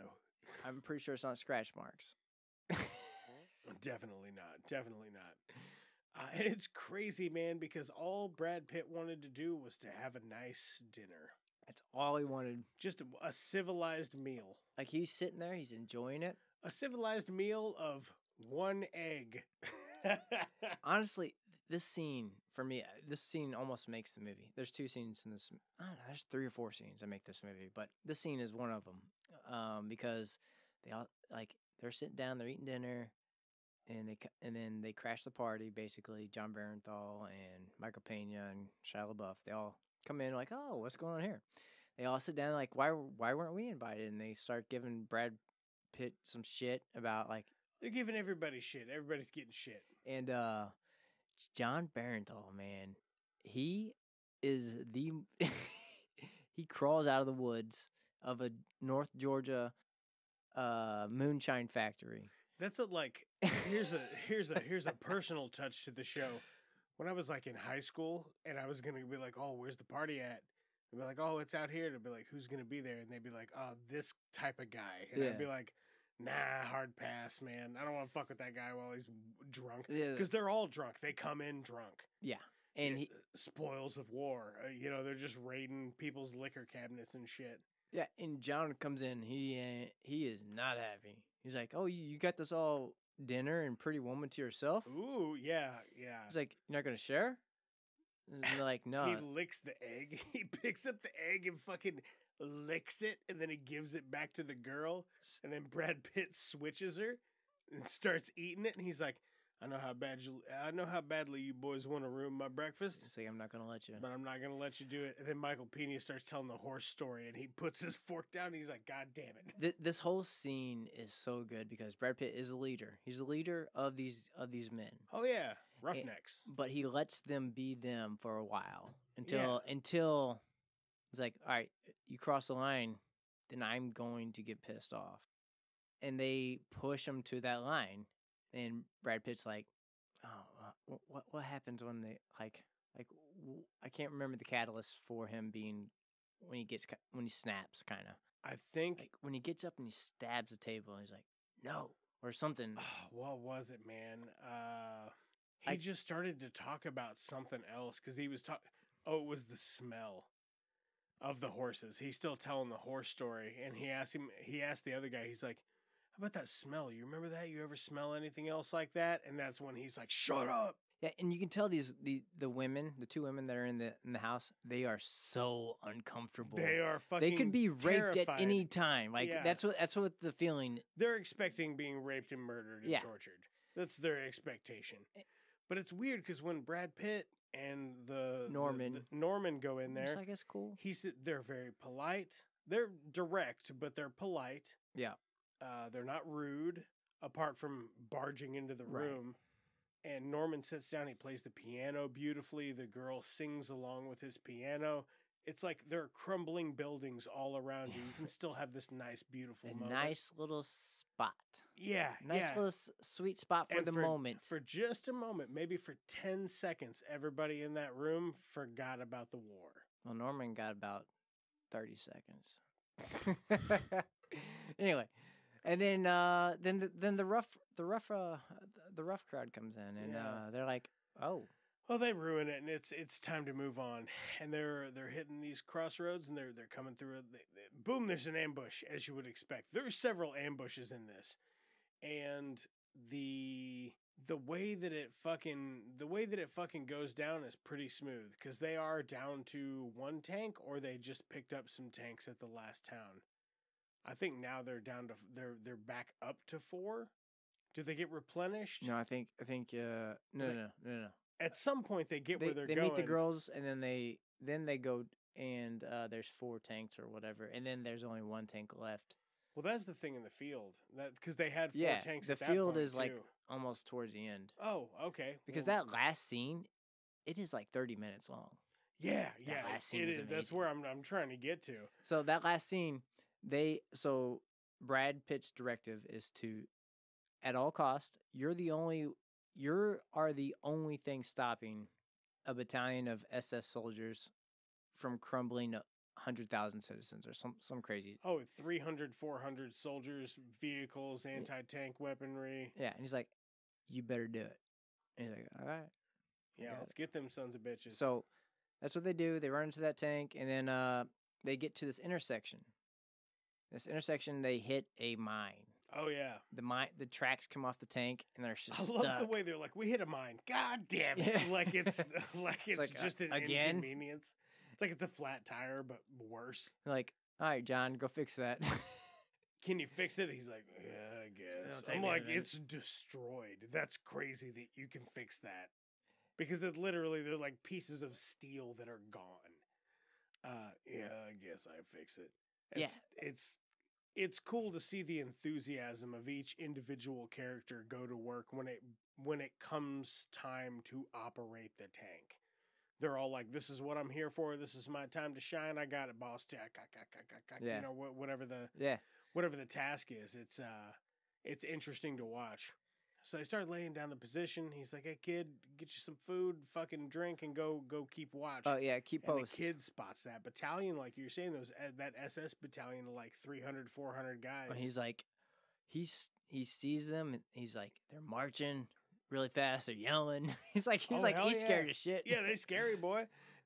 I'm pretty sure it's not scratch marks. Definitely not. And it's crazy, man, because all Brad Pitt wanted to do was to have a nice dinner. That's all he wanted. Just a civilized meal. Like he's sitting there, he's enjoying it. A civilized meal of one egg. Honestly, this scene almost makes the movie. There's two scenes in this. I don't know. There's 3 or 4 scenes that make this movie, but this scene is one of them. Because they're sitting down, they're eating dinner, and then they crash the party. Basically, John Barenthal and Michael Pena and Shia LaBeouf, they all come in like, oh, what's going on here? They all sit down like, why weren't we invited? And they start giving Brad Pitt some shit about like. They're giving everybody shit. Everybody's getting shit. And John Barenthal, man, he is the he crawls out of the woods of a North Georgia moonshine factory. That's here's a personal touch to the show. When I was like in high school and I was gonna be like, oh, where's the party at? They'd be like, oh, it's out here. They'd be like, who's gonna be there? And they'd be like, oh, this type of guy. And I'd be like, nah, hard pass, man. I don't want to fuck with that guy while he's drunk. Because they're all drunk. They come in drunk. Yeah. And spoils of war. They're just raiding people's liquor cabinets and shit. Yeah, and John comes in. He is not happy. He's like, oh, you got this all dinner and pretty woman to yourself? Ooh, yeah. He's like, you're not going to share? And they're like, no. He licks the egg. He picks up the egg and fucking licks it, and then he gives it back to the girl, and then Brad Pitt switches her and starts eating it, and he's like, I know how badly you boys want to ruin my breakfast, It's like, I'm not gonna let you. but I'm not gonna let you do it. And then Michael Pena starts telling the horse story, and he puts his fork down. And he's like, "God damn it!" This whole scene is so good because Brad Pitt is a leader. He's the leader of these men. Oh yeah, roughnecks. But he lets them be them for a while until it's like, all right, you cross the line, then I'm going to get pissed off, and they push him to that line, and Brad Pitt's like, oh, what happens when they I can't remember the catalyst for him being when he snaps, kind of. I think Like when he gets up and he stabs the table, and he's like, no, or something. what was it, man? He just started to talk about something else because he was talking. Oh, it was the smell of the horses. He's still telling the horse story, and he asked the other guy. He's like, "How about that smell? You remember that? You ever smell anything else like that?" And that's when he's like, "Shut up." Yeah, and you can tell the women, the two women that are in the house, they are so uncomfortable. They are fucking. They could be raped terrified. at any time. Like Yeah. that's what the feeling. They're expecting being raped and murdered and Yeah. tortured. That's their expectation. But it's weird because when Brad Pitt and the Norman go in there, I guess cool. They're very polite. They're direct, but they're polite. Yeah. They're not rude, apart from barging into the Right. room. And Norman sits down. He plays the piano beautifully. The girl sings along with his piano. It's like there are crumbling buildings all around you. You can still have this nice, beautiful moment. Nice little spot. Yeah, Nice yeah. little sweet spot for And the moment. For just a moment, maybe for 10 seconds, everybody in that room forgot about the war. Well, Norman got about 30 seconds. Anyway, and then the rough crowd comes in, and they're like, oh. Well, they ruin it, and it's time to move on. And they're hitting these crossroads, and they're coming through. Boom! There's an ambush, as you would expect. There's several ambushes in this, and the way that it fucking goes down is pretty smooth because they are down to one tank, or they just picked up some tanks at the last town. I think now they're down to they're back up to 4. Do they get replenished? No, I think no. At some point, they get where they're they going. meet the girls, and then they go, and there's 4 tanks or whatever, and then there's only 1 tank left. Well, that's the thing in the field, that because they had 4 tanks. The at that field point, is like too. almost towards the end. Oh, okay. Because Well, that last scene, it is like 30 minutes long. yeah, last scene it is is. That's amazing. where I'm trying to get to. So that last scene, Brad Pitt's directive is to, at all cost, you are the only thing stopping a battalion of SS soldiers from crumbling 100,000 citizens or some crazy. Oh, 300, 400 soldiers, vehicles, anti-tank weaponry. Yeah, and he's like, you better do it. And he's like, all right. Yeah, got let's get them sons of bitches. So that's what they do. They run into that tank, and then they get to this intersection. They hit a mine. oh yeah, The tracks come off the tank, and they're just I stuck. love the way they're like, we hit a mine. God damn it! Yeah. Like it's like, just an again? inconvenience. It's like it's a flat tire, but worse. They're like, all right, John, go fix that. Can you fix it? He's like, yeah, I guess. It'll take I'm me a like, minute. it's destroyed. That's crazy that you can fix that. Because they're like pieces of steel that are gone. Yeah, I guess I fix it. It's cool to see the enthusiasm of each individual character go to work when it comes time to operate the tank. They're all like, "This is what I'm here for. This is my time to shine. I got it, boss." Yeah. You know, whatever the task is. It's interesting to watch. So they start laying down the position. He's like, "Hey kid, get you some food, fucking drink, and go keep watch." Oh yeah, keep and post. the kid spots that battalion, like you're saying, that SS battalion of like 300, 400 guys. And he's like, he sees them, and he's like, they're marching really fast. They're yelling. He's hell scared yeah. as shit. Yeah, they scary, boy.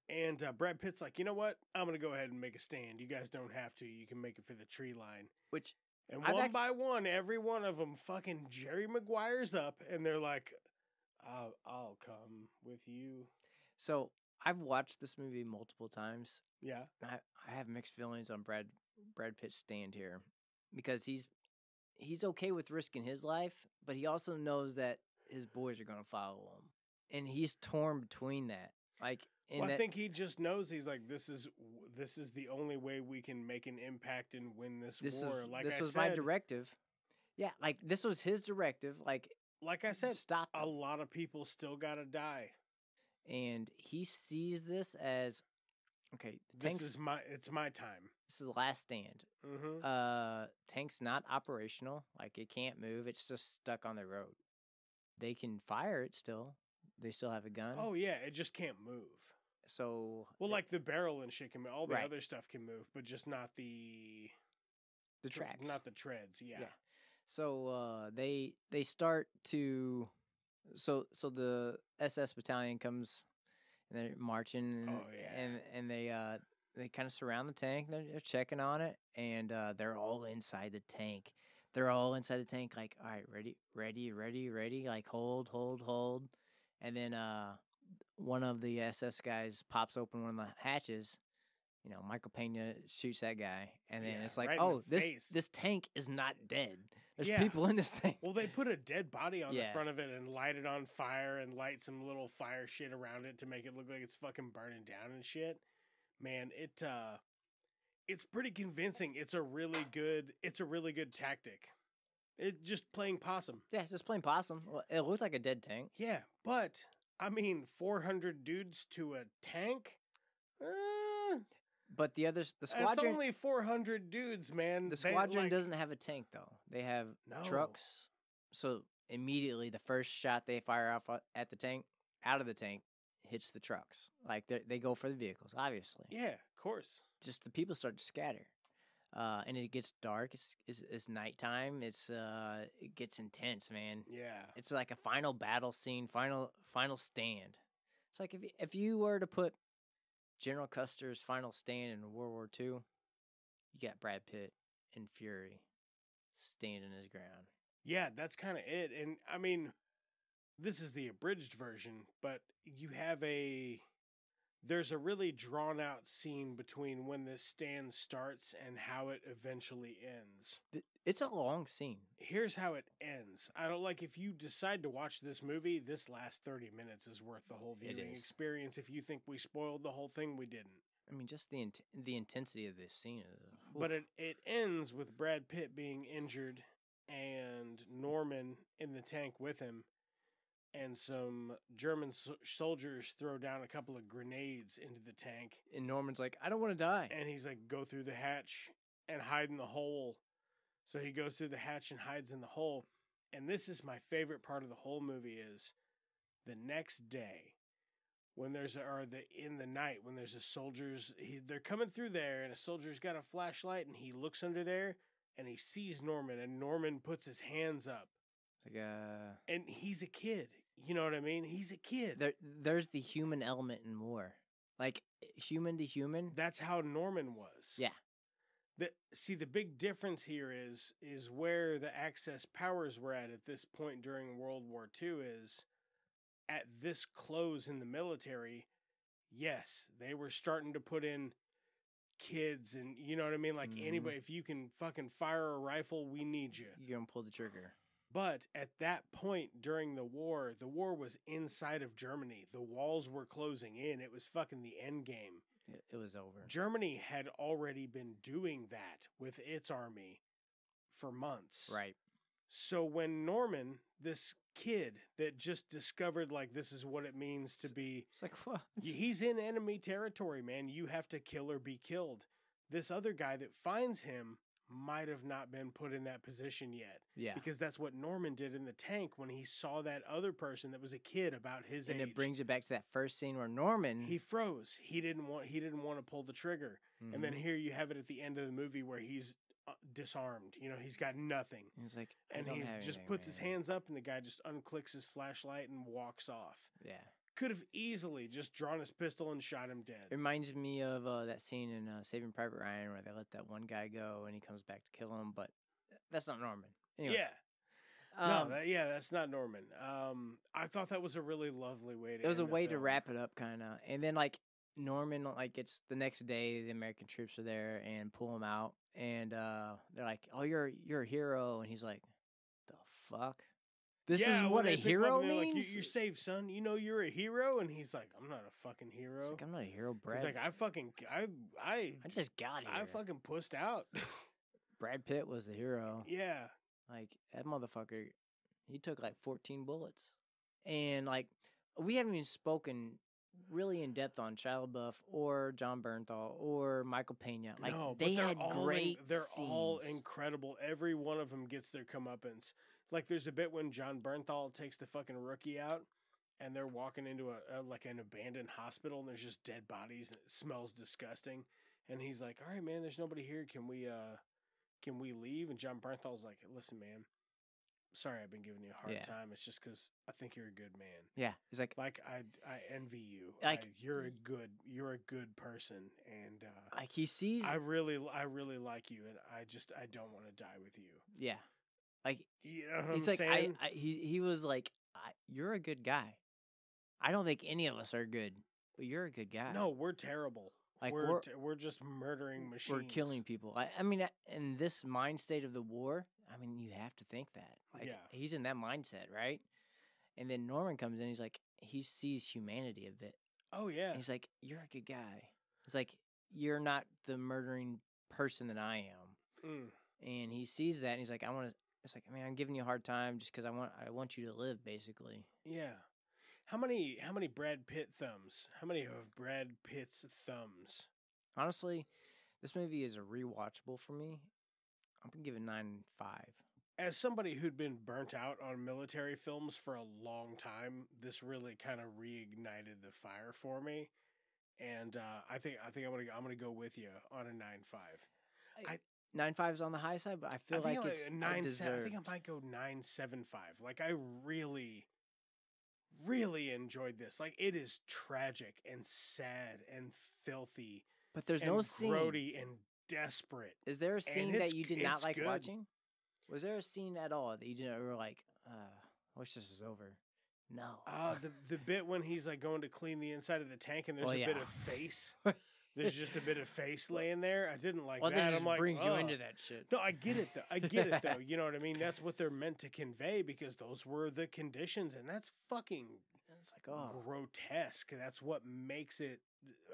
And Brad Pitt's like, you know what? I'm gonna go ahead and make a stand. You guys don't have to. You can make it for the tree line. Which, And I've one by one, every one of them fucking Jerry Maguire's up, and they're like, I'll come with you. so I've watched this movie multiple times. Yeah. I have mixed feelings on Brad Pitt's stand here because he's okay with risking his life, but he also knows that his boys are gonna follow him, and he's torn between that. Like, I think he just knows he's like, this is the only way we can make an impact and win this war. This was my directive. Yeah, like this was his directive. Like I said, stop. A lot of people still gotta die, and he sees this as okay. It's my time. This is the last stand. Mm-hmm. Tank's not operational. Like it can't move. It's just stuck on the road. They can fire it still. They still have a gun. Oh yeah, it just can't move. So like the barrel and shit can move. All the right. other stuff can move, but just not the tracks, not the treads. Yeah. So they start to so the SS battalion comes and they're marching. And they kind of surround the tank. They're checking on it, and they're all inside the tank. They're all inside the tank, like, all right, ready, like hold. And then one of the SS guys pops open one of the hatches. You know, Michael Pena shoots that guy, and then it's like, right oh, this tank is not dead. There's Yeah. people in this thing. Well, they put a dead body on the Yeah. front of it and light it on fire and light some little fire shit around it to make it look like it's fucking burning down and shit. Man, it's pretty convincing. It's a really good tactic. It just playing possum. Yeah, just plain possum. Well, it looks like a dead tank. Yeah, but I mean, 400 dudes to a tank. But the squadron. It's only 400 dudes, man. The squadron doesn't have a tank though. They have No. trucks. So immediately, the first shot they fire off at the tank, out of the tank, hits the trucks. Like they go for the vehicles, obviously. Yeah, of course. Just the people start to scatter, and it gets dark. It's nighttime. It gets intense, man. Yeah. It's like a final battle scene, final stand. It's like if you were to put General Custer's final stand in World War II, you got Brad Pitt and Fury standing his ground. Yeah, that's kind of it. And I mean, this is the abridged version, but there's a really drawn out scene between when this stand starts and how it eventually ends. It's a long scene. Here's how it ends. I don't like if you decide to watch this movie, this last 30 minutes is worth the whole viewing experience. If you think we spoiled the whole thing, we didn't. I mean, just the intensity of this scene. But it ends with Brad Pitt being injured and Norman in the tank with him. And some German soldiers throw down a couple of grenades into the tank. And Norman's like, I don't want to die. And he's like, go through the hatch and hide in the hole. So he goes through the hatch and hides in the hole. And this is my favorite part of the whole movie is the next day when in the night when there's a soldiers, they're coming through there and a soldier's got a flashlight and he looks under there and he sees Norman and Norman puts his hands up. Like and he's a kid. You know what I mean? He's a kid. There's the human element in war. Like human to human. That's how Norman was. Yeah. The big difference here is where the Axis powers were at this point during World War II is at this close in the military. Yes, they were starting to put in kids and you know what I mean? Like anybody, if you can fucking fire a rifle, we need you. You're going to pull the trigger. But at that point during the war was inside of Germany. The walls were closing in. It was fucking the end game. It was over. Germany had already been doing that with its army for months. Right. So when Norman, this kid that just discovered like this is what it means to be, it's like, what? He's in enemy territory, man. You have to kill or be killed. This other guy that finds him might have not been put in that position yet. Yeah. Because that's what Norman did in the tank when he saw that other person that was a kid about his age. And it brings you back to that first scene where Norman, he froze. He didn't want to pull the trigger. Mm-hmm. And then here you have it at the end of the movie where he's disarmed. You know, he's got nothing. He's like, and he just puts his hands up and the guy just unclicks his flashlight and walks off. Yeah. Could have easily just drawn his pistol and shot him dead. It reminds me of that scene in Saving Private Ryan where they let that one guy go and he comes back to kill him, but that's not Norman. Anyway. Yeah. That's not Norman. I thought that was a really lovely way to. It was a way to wrap it up, kind of. And then like Norman, like it's the next day, the American troops are there and pull him out, and they're like, "Oh, you're a hero," and he's like, "The fuck." This Yeah, is when what they a pick him up hero and they're like, means. you're saved, son. You know you're a hero, and he's like, I'm not a fucking hero. He's like, I'm not a hero, Brad. He's like, I just got here. I fucking pussed out. Brad Pitt was the hero. Yeah. Like, that motherfucker, he took like 14 bullets. And like, we haven't even spoken really in depth on Shia LaBeouf or John Bernthal or Michael Pena. Like, No, they but had great they're all scenes. incredible. Every one of them gets their comeuppance. Like, there's a bit when John Bernthal takes the fucking rookie out, and they're walking into like an abandoned hospital, and there's just dead bodies, and it smells disgusting. And he's like, "All right, man, there's nobody here. Can we leave?" And John Bernthal's like, "Listen, man, sorry I've been giving you a hard time. It's just because I think you're a good man. Yeah, he's like I envy you. Like, you're a good person, and like he sees. I really like you, and I don't want to die with you. Yeah, like You know what it's I'm like saying? he was like, you're a good guy. I don't think any of us are good, but you're a good guy. No, we're terrible. Like, we're just murdering machines. We're killing people. I mean, in this mind state of the war, I mean, you have to think that. Like, Yeah. he's in that mindset, right? And then Norman comes in. He's like, he sees humanity a bit. Oh yeah. And he's like, you're a good guy. It's like, you're not the murdering person that I am. And he sees that, and he's like, It's like, man, I'm giving you a hard time just because I want you to live, basically. Yeah. How many Brad Pitt thumbs? How many of Brad Pitt's thumbs? Honestly, this movie is a rewatchable for me. I'm gonna give it 9.5. As somebody who'd been burnt out on military films for a long time, this really kind of reignited the fire for me, and I think I'm gonna go with you on a 9.5. 9.5 is on the high side, but I feel like it's 9. deserved. I think I might go 9.75. Like, I really, really enjoyed this. Like, it is tragic and sad and filthy, but there's and no scene. grody and desperate. Is there a scene that you did not it's like good. watching? Was there a scene at all that you didn't were like, I wish this was over? No. The bit when he's like going to clean the inside of the tank and there's Well, a yeah. bit of face. There's just a bit of face laying there. I didn't like Well, that. this just I'm like, brings you "Ugh." into that shit. No, I get it though. You know what I mean? That's what they're meant to convey because those were the conditions, and that's fucking It's like, oh, grotesque. That's what makes it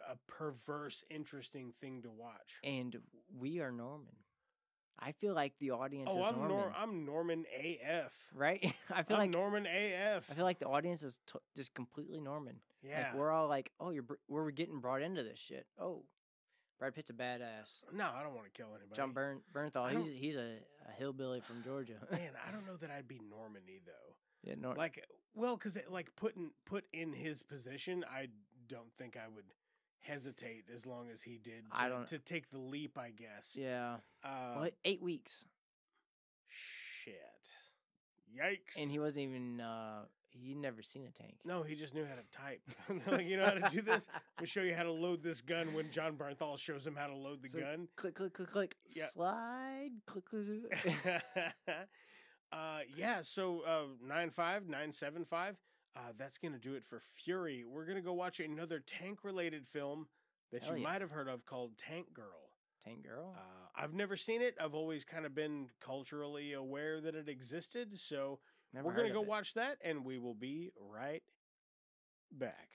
a perverse, interesting thing to watch. and we are Norman. I feel like the audience is I'm Norman. I'm Norman AF. Right? I feel I'm like Norman AF. I feel like the audience is just completely Norman. Yeah. Like, we're all like, oh, we're getting brought into this shit. Oh, Brad Pitt's a badass. No, I don't want to kill anybody. John Bernthal, he's a hillbilly from Georgia. Man, I don't know that I'd be Normany though. Yeah, Like, well, because like put in his position, I don't think I would hesitate as long as he did. To take the leap, I guess. Yeah. Well, 8 weeks. Shit. Yikes. And he wasn't even. He'd never seen a tank. No, he just knew how to type. Like, you know how to do this? We'll show you how to load this gun when John Bernthal shows him how to load the gun. Click, click, click, click. Yeah. Slide. Click, click. Yeah, so 9.5, 9.75. That's going to do it for Fury. We're going to go watch another tank-related film that Hell you yeah. might have heard of called Tank Girl. Tank Girl? I've never seen it. I've always kind of been culturally aware that it existed, so Never we're going to heard go of it. watch that, and we will be right back.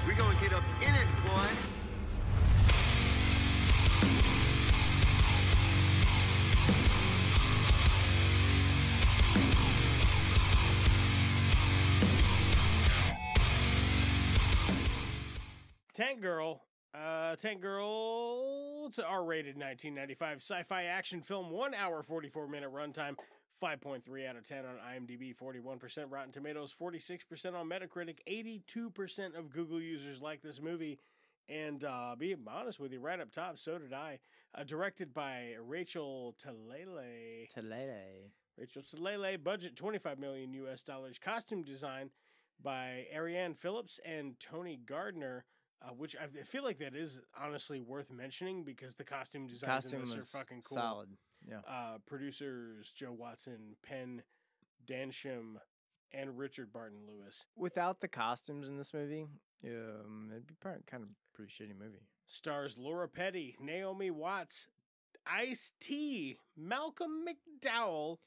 We're gonna get up in it, boy. Tank Girl. Tank Girl, it's an R-rated 1995 sci-fi action film, 1 hour, 44-minute runtime, 5.3 out of 10 on IMDb, 41% Rotten Tomatoes, 46% on Metacritic, 82% of Google users like this movie, and being honest with you, right up top, so did I. Directed by Rachel Talalay. Rachel Talalay, budget $25 million US. Costume design by Ariane Phillips and Tony Gardner. Which I feel like that is honestly worth mentioning because the costume designs in this are fucking cool. Solid. Yeah. Producers Joe Watson, Penn Dansham, and Richard Barton Lewis. Without the costumes in this movie, it'd be kind of pretty shitty movie. Stars Laura Petty, Naomi Watts, Ice-T, Malcolm McDowell,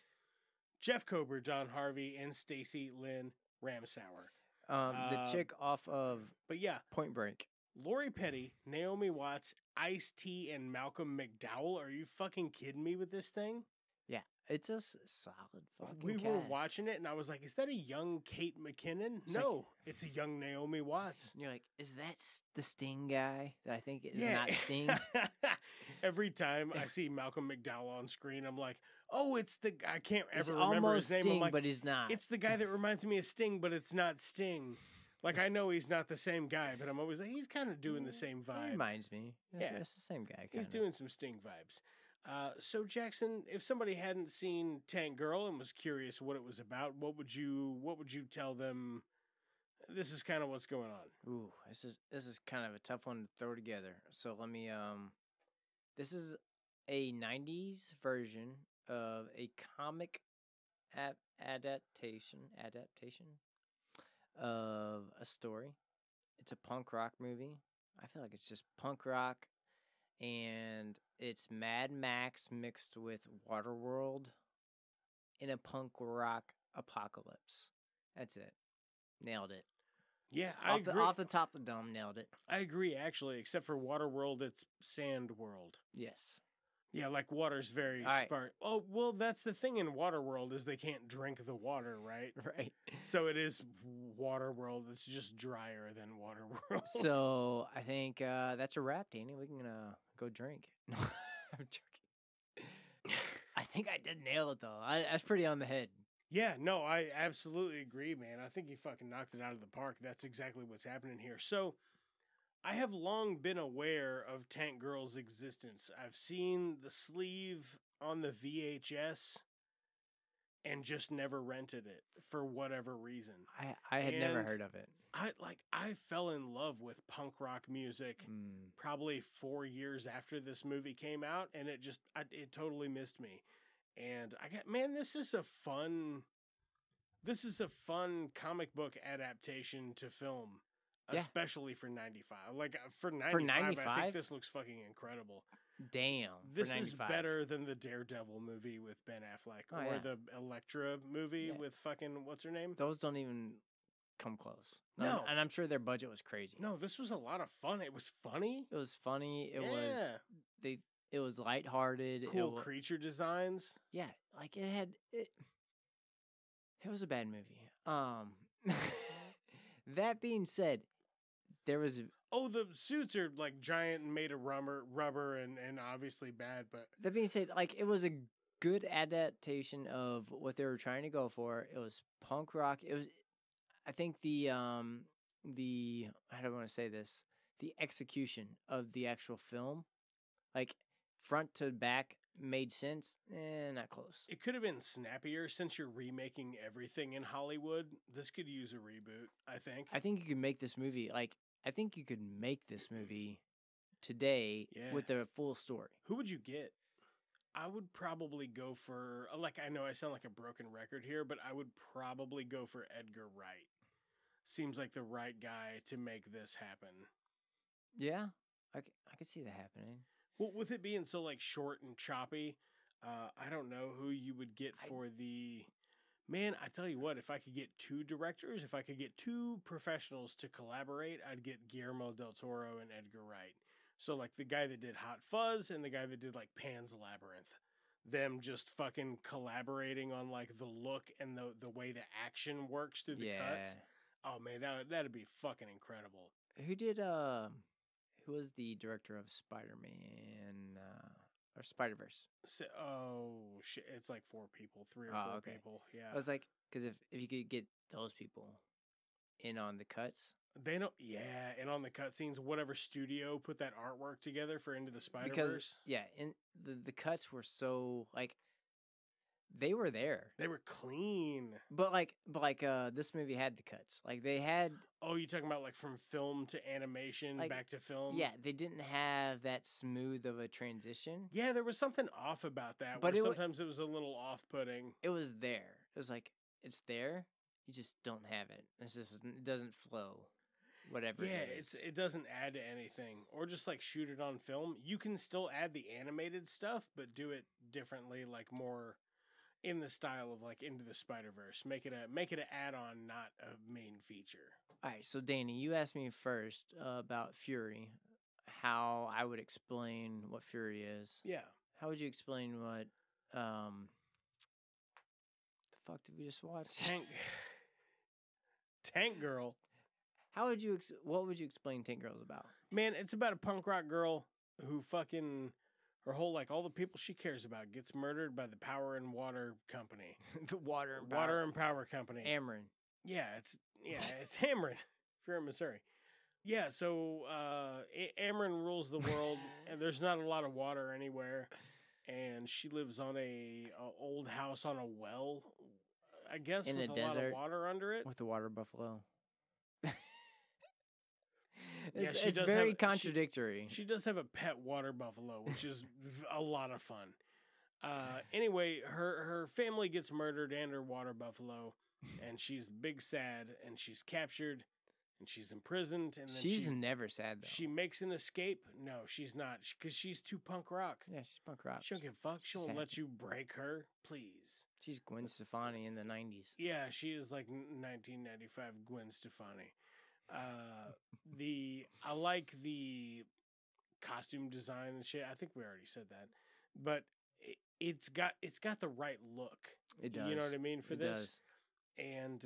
Jeff Kober, Don Harvey, and Stacey Lynn Ramsauer. The chick off of But yeah, Point Break. Lori Petty, Naomi Watts, Ice-T, and Malcolm McDowell. Are you fucking kidding me with this thing? Yeah, it's a solid fucking We cast. were watching it, and I was like, is that a young Kate McKinnon? No, it's a young Naomi Watts. And you're like, is that the Sting guy that I think is not Sting? Every time I see Malcolm McDowell on screen, I'm like, oh, it's the guy. I can't He's ever remember his name. Sting, I'm like, but he's not. It's the guy that reminds me of Sting, but it's not Sting. Like, I know he's not the same guy, but I'm always like, he's kind of doing the same He vibe. reminds me. Yeah. It's the same guy. He's doing some Sting vibes. So Jackson, if somebody hadn't seen Tank Girl and was curious what it was about, what would you tell them? This is kind of what's going on. Ooh, this is kind of a tough one to throw together. So let me this is a 90s version of a comic adaptation of a story. It's a punk rock movie. I feel like it's just punk rock, and it's Mad Max mixed with Waterworld in a punk rock apocalypse. That's it. Nailed it. Yeah, I agree. Off the top of the dome, nailed it. I agree, actually, except for Waterworld, it's Sand World. Yes. Yeah, like water's very All right. sparse. Oh, well, that's the thing in Waterworld is they can't drink the water, right? Right. So it is Waterworld. It's just drier than Waterworld. So I think that's a wrap, Danny. We can go drink. No, I'm joking. I think I did nail it, though. That's pretty on the head. Yeah, no, I absolutely agree, man. I think you fucking knocked it out of the park. That's exactly what's happening here. So I have long been aware of Tank Girl's existence. I've seen the sleeve on the VHS and just never rented it for whatever reason. I had never heard of it. I fell in love with punk rock music probably 4 years after this movie came out, and it totally missed me. And this is a fun comic book adaptation to film. Yeah. Especially for 95. Like, for 95, For I 95? think this looks fucking incredible. Damn. This is better than the Daredevil movie with Ben Affleck. Oh, or yeah. the Elektra movie Yeah. with fucking, what's her name? Those don't even come close. No. And I'm sure their budget was crazy. No, this was a lot of fun. It was funny. It was funny. It Yeah. it was lighthearted. Cool creature designs. Yeah, like it was a bad movie. That being said, there was Oh, the suits are like giant and made of rubber and obviously bad, but that being said, like it was a good adaptation of what they were trying to go for. It was punk rock. It was, I think the how do I want to say this? The execution of the actual film, like front to back, made sense. Not close. it could have been snappier since you're remaking everything in Hollywood. This could use a reboot, I think. I think you could make this movie today with a full story. Who would you get? I would probably go for, like, I know I sound like a broken record here, but I would probably go for Edgar Wright. Seems like the right guy to make this happen. Yeah, I could see that happening. Well, with it being so, like, short and choppy, I don't know who you would get for the... Man, I tell you what, if I could get two directors, if I could get two professionals to collaborate, I'd get Guillermo del Toro and Edgar Wright. So, like, the guy that did Hot Fuzz and the guy that did, like, Pan's Labyrinth. Them just fucking collaborating on, like, the look and the way the action works through the cuts. Oh, man, that'd be fucking incredible. Who did, who was the director of Spider-Man, or Spider-Verse? So, shit, it's like 4 people, 3 or 4 people. Yeah. I was like, because if you could get those people in on the cuts. They don't, and on the cutscenes, whatever studio put that artwork together for Into the Spider-Verse. Because, in the cuts were so, like, they were there. They were clean. But this movie had the cuts. Like, they had... Oh, you talking about, like, from film to animation, like, back to film? Yeah, they didn't have that smooth of a transition. Yeah, there was something off about that. But sometimes it was a little off-putting. It was there. It was like, it's there, you just don't have it. It doesn't flow. whatever. Yeah, it is. it doesn't add to anything, or just like shoot it on film. You can still add the animated stuff, but do it differently, like more in the style of like Into the Spider-Verse. Make it an add-on, not a main feature. All right, so Danny, you asked me first about Fury, how I would explain what Fury is. Yeah. How would you explain what the fuck did we just watch? Tank Girl. How would you what would you explain Tank Girl's about? Man, it's about a punk rock girl who fucking her whole like all the people she cares about gets murdered by the Power and Water Company. The Water and Power Company. Ameren. Yeah, it's Ameren. If you're in Missouri. Yeah, so Ameren rules the world, and there's not a lot of water anywhere, and she lives on a old house on a well, I guess, in with a lot desert of water under it. With the water buffalo. Yeah, it's very contradictory. She does have a pet water buffalo, which is a lot of fun. Anyway, her family gets murdered and her water buffalo, and she's big sad, and she's captured, and she's imprisoned. And then she's never sad, though. She makes an escape. No, she's not, because she's too punk rock. Yeah, she's punk rock. She don't give a fuck. She won't let you break her, please. She's Gwen Stefani in the 90s. Yeah, she is like 1995 Gwen Stefani. I like the costume design and shit. I think we already said that, but it's got the right look. It does. You know what I mean for this. Does. And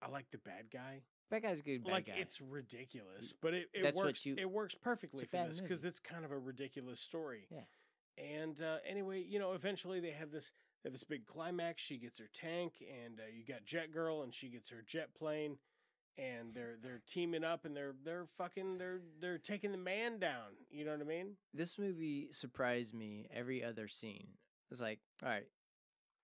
I like the bad guy. Bad guy's a good bad guy. It's ridiculous, but it That's works. it works perfectly for this movie. because it's kind of a ridiculous story. Yeah. And anyway, eventually they have this big climax. She gets her tank, and you got Jet Girl, and she gets her jet plane. And they're teaming up, and they're taking the man down. You know what I mean? This movie surprised me every other scene. It's like, all right,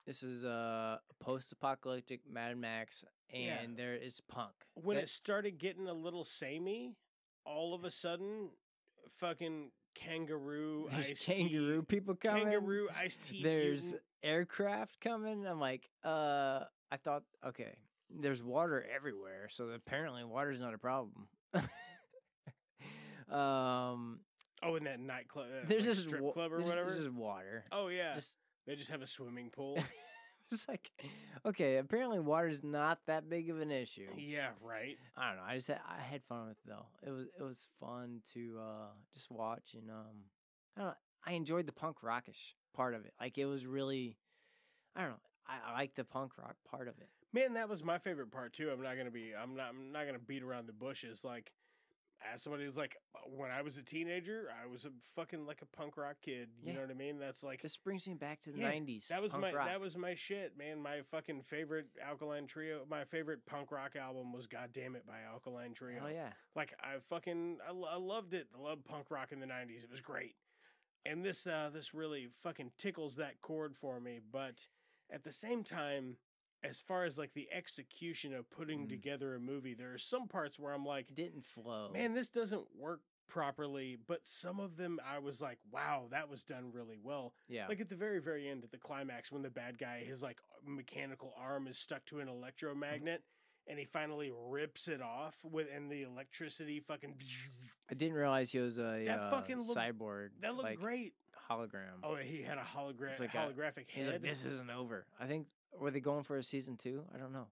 this is a post-apocalyptic Mad Max, and there is punk. When it started getting a little samey, all of a sudden, fucking kangaroo, there's kangaroo people coming. Kangaroo, iced tea. There's mutant. aircraft coming. I'm like, I thought, okay. There's water everywhere, so apparently water's not a problem. In that nightclub, there's like just strip club or whatever. There's just water. Oh yeah, they just have a swimming pool. It's like, okay, apparently water's not that big of an issue. Yeah, right. I don't know. I had fun with it though. It was fun to just watch, and I don't know. I enjoyed the punk rockish part of it. Like it was really, I don't know. I like the punk rock part of it. Man, that was my favorite part too. I'm not gonna beat around the bushes. Like, as somebody who's like, when I was a teenager, I was a fucking like a punk rock kid. You know what I mean? That's like, this brings me back to the 90s. That was my shit, man. My fucking favorite Alkaline Trio. My favorite punk rock album was "God Damn It" by Alkaline Trio. Oh yeah, like I loved it. I loved punk rock in the 90s. It was great. And this really fucking tickles that chord for me. But at the same time, as far as like the execution of putting together a movie, there are some parts where I'm like, it didn't flow. Man, this doesn't work properly. But some of them I was like, wow, that was done really well. Yeah. Like at the very, very end, at the climax, when the bad guy, his like mechanical arm is stuck to an electromagnet and he finally rips it off and the electricity fucking. I didn't realize he was a cyborg. That looked like, great. Hologram. Oh, he had a holographic head. He's like, this isn't over. I think, were they going for a season 2? I don't know.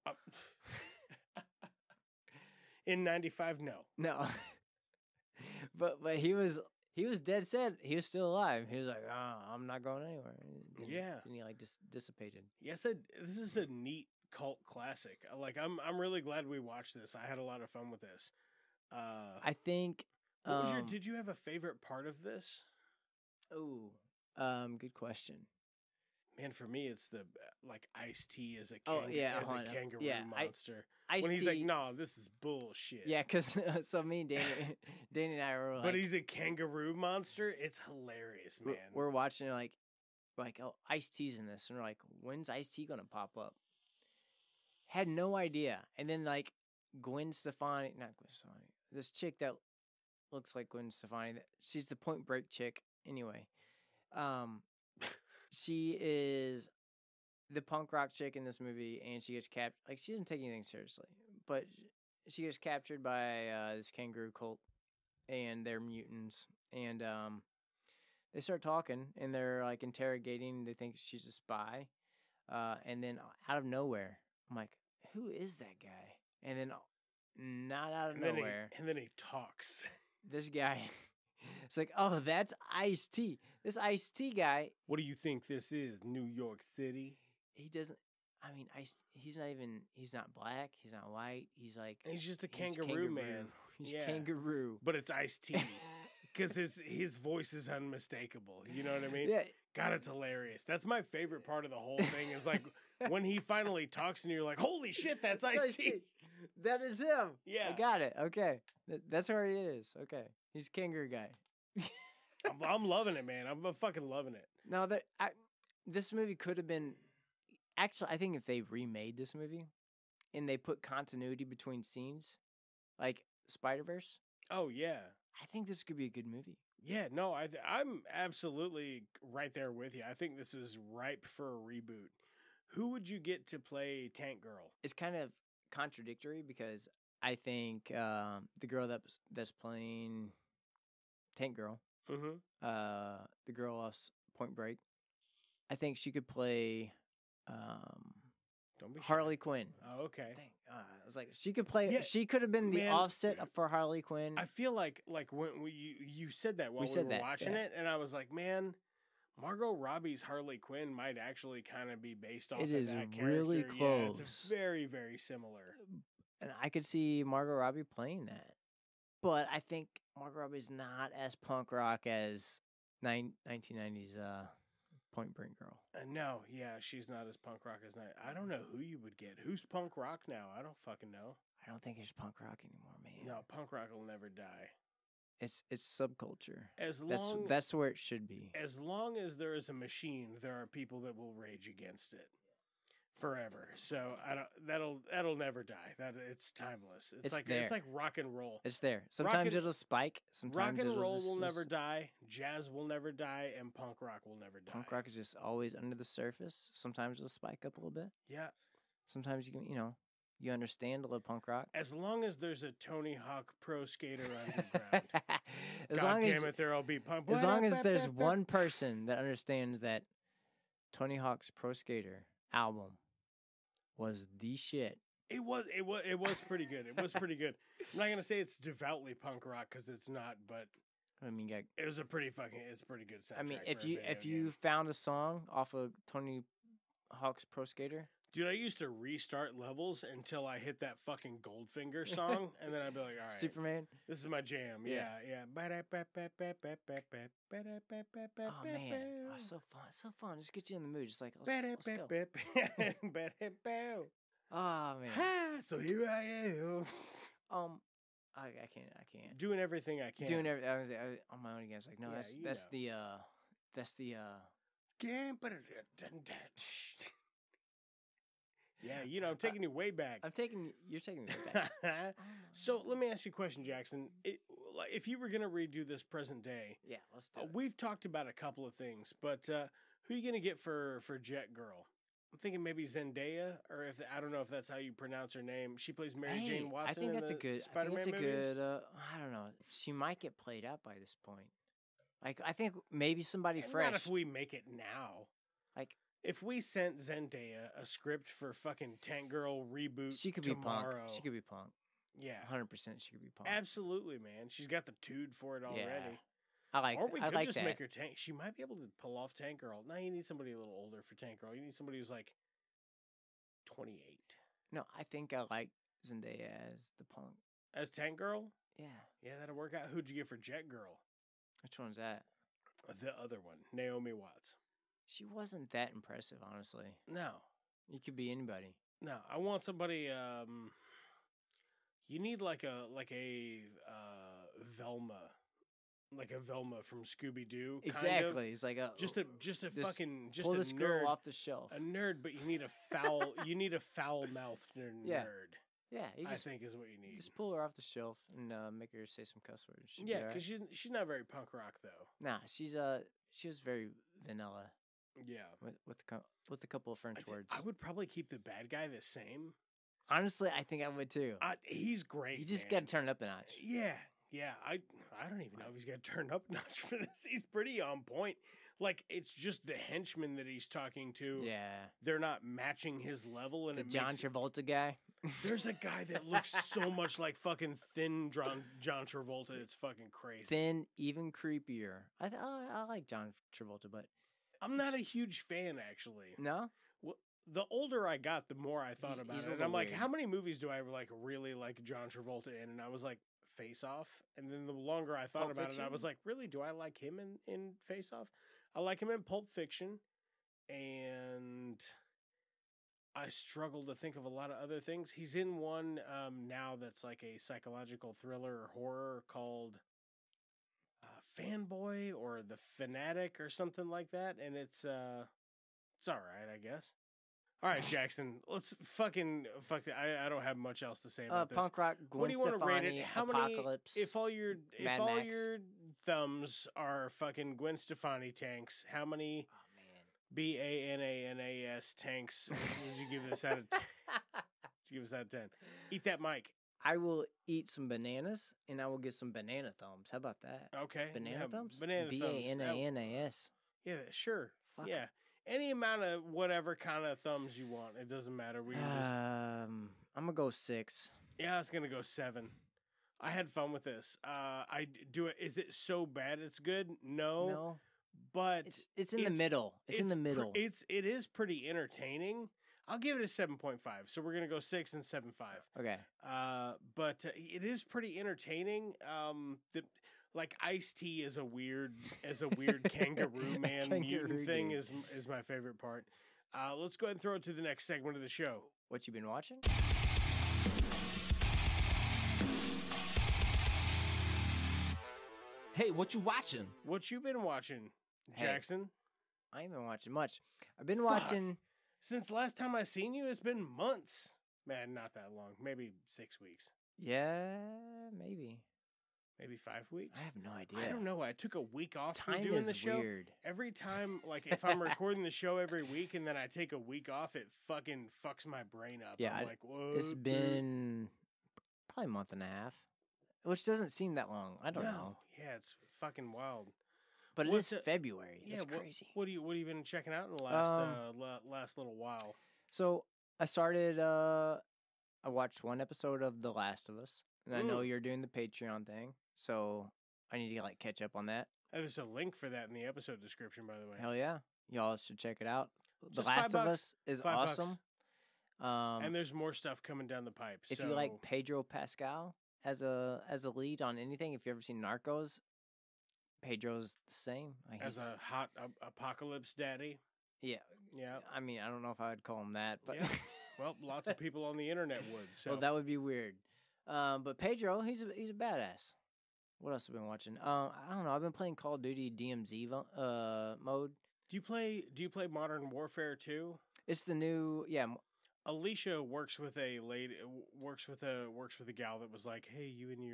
In 95, no. No. but he was dead set. He was still alive. He was like, I'm not going anywhere. Then he like just dissipated. Yes, this is a neat cult classic. Like I'm really glad we watched this. I had a lot of fun with this. I think. What was did you have a favorite part of this? Oh, good question. Man, for me, it's the like Ice-T as a kangaroo monster. When he's like, "No, this is bullshit." Yeah, because so me and Danny and I were like, but he's a kangaroo monster. It's hilarious, man. We're watching it like, oh, Ice-T's in this, and we're like, when's Ice-T gonna pop up? Had no idea, and then like not Gwen Stefani, this chick that looks like Gwen Stefani. She's the Point Break chick, anyway. She is the punk rock chick in this movie, and she gets captured. Like, she doesn't take anything seriously, but she gets captured by this kangaroo cult, and they're mutants, and they start talking, and they're like interrogating. They think she's a spy, and then out of nowhere, I'm like, who is that guy? And then not out of nowhere, and then he talks. This guy, it's like, oh, that's Ice-T. This Ice-T guy. What do you think this is, New York City? He doesn't. I mean, he's not even. He's not black. He's not white. He's like. He's just a kangaroo man. He's kangaroo. But it's Ice-T. Because his voice is unmistakable. You know what I mean? Yeah. God, it's hilarious. That's my favorite part of the whole thing is like when he finally talks and you're like, holy shit, that's Ice-T. That is him. Yeah. I got it. Okay. That's where he is. Okay. He's kangaroo guy. I'm loving it, man. I'm fucking loving it. No, this movie could have been... Actually, I think if they remade this movie and they put continuity between scenes, like Spider-Verse... Oh, yeah. I think this could be a good movie. Yeah, no, I'm absolutely right there with you. I think this is ripe for a reboot. Who would you get to play Tank Girl? It's kind of contradictory because I think the girl that's playing Tank Girl, the girl off Point Break, I think she could play Don't be Harley Quinn. Oh, okay. I was like, she could play. Yeah, she could have been the offset for Harley Quinn. I feel like when you said that while we were watching it, and I was like, man, Margot Robbie's Harley Quinn might actually kind of be based off of that character. It is really close. Yeah, it's very, very similar. And I could see Margot Robbie playing that. But I think Margot Robbie's not as punk rock as 1990s Point Break girl. No, yeah, she's not as punk rock as that. I don't know who you would get. Who's punk rock now? I don't fucking know. I don't think it's punk rock anymore, man. No, punk rock will never die. It's subculture. That's where it should be. As long as there is a machine, there are people that will rage against it forever. So that'll never die. It's timeless. It's like rock and roll. It's there. Sometimes it'll spike. Sometimes rock and roll will never die. Jazz will never die, and punk rock will never die. Punk rock is just always under the surface. Sometimes it'll spike up a little bit. Yeah. Sometimes you understand a little punk rock. As long as there's a Tony Hawk Pro Skater underground. God damn it, there'll be punk. As long as there's one person that understands that Tony Hawk's Pro Skater album was the shit. It was pretty good. It was pretty good. I'm not gonna say it's devoutly punk rock because it's not, but I mean, it was it's a pretty good soundtrack. I mean, if you found a song off of Tony Hawk's Pro Skater. Dude, I used to restart levels until I hit that fucking Goldfinger song, and then I'd be like, all right. Superman? This is my jam. Yeah. Oh, man. Oh, so fun. So fun. Just get you in the mood. Just like, let's go. Oh, man. So here I am. I can't. Doing everything I can. Doing everything. I was on my own again. It's like, no, that's the Yeah, I'm taking you way back. You're taking me way back. So let me ask you a question, Jackson. If you were going to redo this present day, yeah, let's do it. We've talked about a couple of things, but who are you going to get for Jet Girl? I'm thinking maybe Zendaya, or I don't know if that's how you pronounce her name. She plays Mary Jane Watson. I think that's in the Spider-Man movies. I don't know. She might get played out by this point. Like, I think maybe somebody fresh. Not if we make it now. Like, if we sent Zendaya a script for fucking Tank Girl reboot she could tomorrow, be punk. She could be punk. Yeah. 100% she could be punk. Absolutely, man. She's got the tude for it already. Yeah. Or we could just make her Tank. She might be able to pull off Tank Girl. Now you need somebody a little older for Tank Girl. You need somebody who's like 28. No, I think I like Zendaya as the punk. As Tank Girl? Yeah. Yeah, that'll work out. Who'd you get for Jet Girl? Which one's that? The other one, Naomi Watts. She wasn't that impressive, honestly. No. You could be anybody. No, I want somebody, you need like a Velma. Like a Velma from Scooby-Doo. Exactly. It's like just a fucking pull this nerd girl off the shelf. A nerd, but you need a foul-mouthed nerd. Yeah, I think is what you need. Just pull her off the shelf and make her say some cuss words. Yeah, because she's not very punk rock though. Nah, she was very vanilla. Yeah, with a couple of French words. I would probably keep the bad guy the same. Honestly, I think I would too. He's great. You just man. got to turn it up a notch. Yeah. I don't even know if he's got to turn up a notch for this. He's pretty on point. Like, it's just the henchmen that he's talking to. Yeah. They're not matching his level. And The John Travolta guy. There's a guy that looks so much like fucking thin John Travolta. It's fucking crazy. Thin, even creepier. I like John Travolta, but I'm not a huge fan, actually. no. Well, the older I got, the more I thought about he's it. a And little I'm like, weird. how many movies do I like really like John Travolta in? And I was like, Face Off. And then the longer I thought Pulp about it, I Fiction? was like, really? Do I like him in Face Off? I like him in Pulp Fiction. And I struggle to think of a lot of other things. He's in one now that's like a psychological thriller or horror called Fanboy or The Fanatic or something like that. And it's all right, I guess. All right, Jackson, let's fuck it. I don't have much else to say about this. Punk rock, Gwen What do you want to rate it? Stefani, How Apocalypse. many? If all your Mad Max. thumbs are fucking Gwen Stefani tanks, how many BANANAS tanks would you give this out of 10? Would you give us out of 10? Eat that mic. I will eat some bananas, and I will get some banana thumbs. How about that? Okay. Banana thumbs? Banana thumbs. BANANAS. Yeah, sure. Fuck. Yeah. Any amount of whatever kind of thumbs you want. It doesn't matter. We can just. I'm gonna go 6. Yeah, I was gonna go 7. I had fun with this. I do it. Is it so bad it's good? No. But it's in the middle. It's in the middle. It is pretty entertaining. I'll give it a 7.5. So we're gonna go 6 and 7.5. Okay. But it is pretty entertaining. Like Ice-T is a weird kangaroo man mutant Kangaroo thing dude. is my favorite part. Let's go ahead and throw it to the next segment of the show. What you been watching? Hey, what you watching? What you been watching, Hey. Jackson? I ain't been watching much. I've been Fuck. watching. Since the last time I seen you, it's been months. Man, not that long. Maybe 6 weeks. Yeah, maybe. Maybe 5 weeks. I have no idea. I don't know. I took a week off Time from doing is the show. weird. Every time, like if I'm recording the show every week and then I take a week off, it fucking fucks my brain up. Yeah, I'm like, whoa. It's been probably a month and a half, which doesn't seem that long. I don't know, Yeah, it's fucking wild. but it What's is it- February. Yeah, It's what, crazy. What have you been checking out in the last last little while? So I started. I watched one episode of The Last of Us, and I know you're doing the Patreon thing, so I need to like catch up on that. There's a link for that in the episode description, by the way. Hell yeah, y'all should check it out. Just The Last $5. of Us is $5. awesome. And there's more stuff coming down the pipe. If so you like Pedro Pascal as a lead on anything, if you ever seen Narcos, Pedro's the same. Like, as a hot apocalypse daddy, yeah, yeah. I mean, I don't know if I would call him that, but Yeah. Well, lots of people on the internet would. So well, that would be weird. But Pedro, he's a badass. What else have I been watching? I don't know. I've been playing Call of Duty DMZ mode. do you play Modern Warfare 2? It's the new Alicia works with a lady, works with a gal that was like, "Hey, you and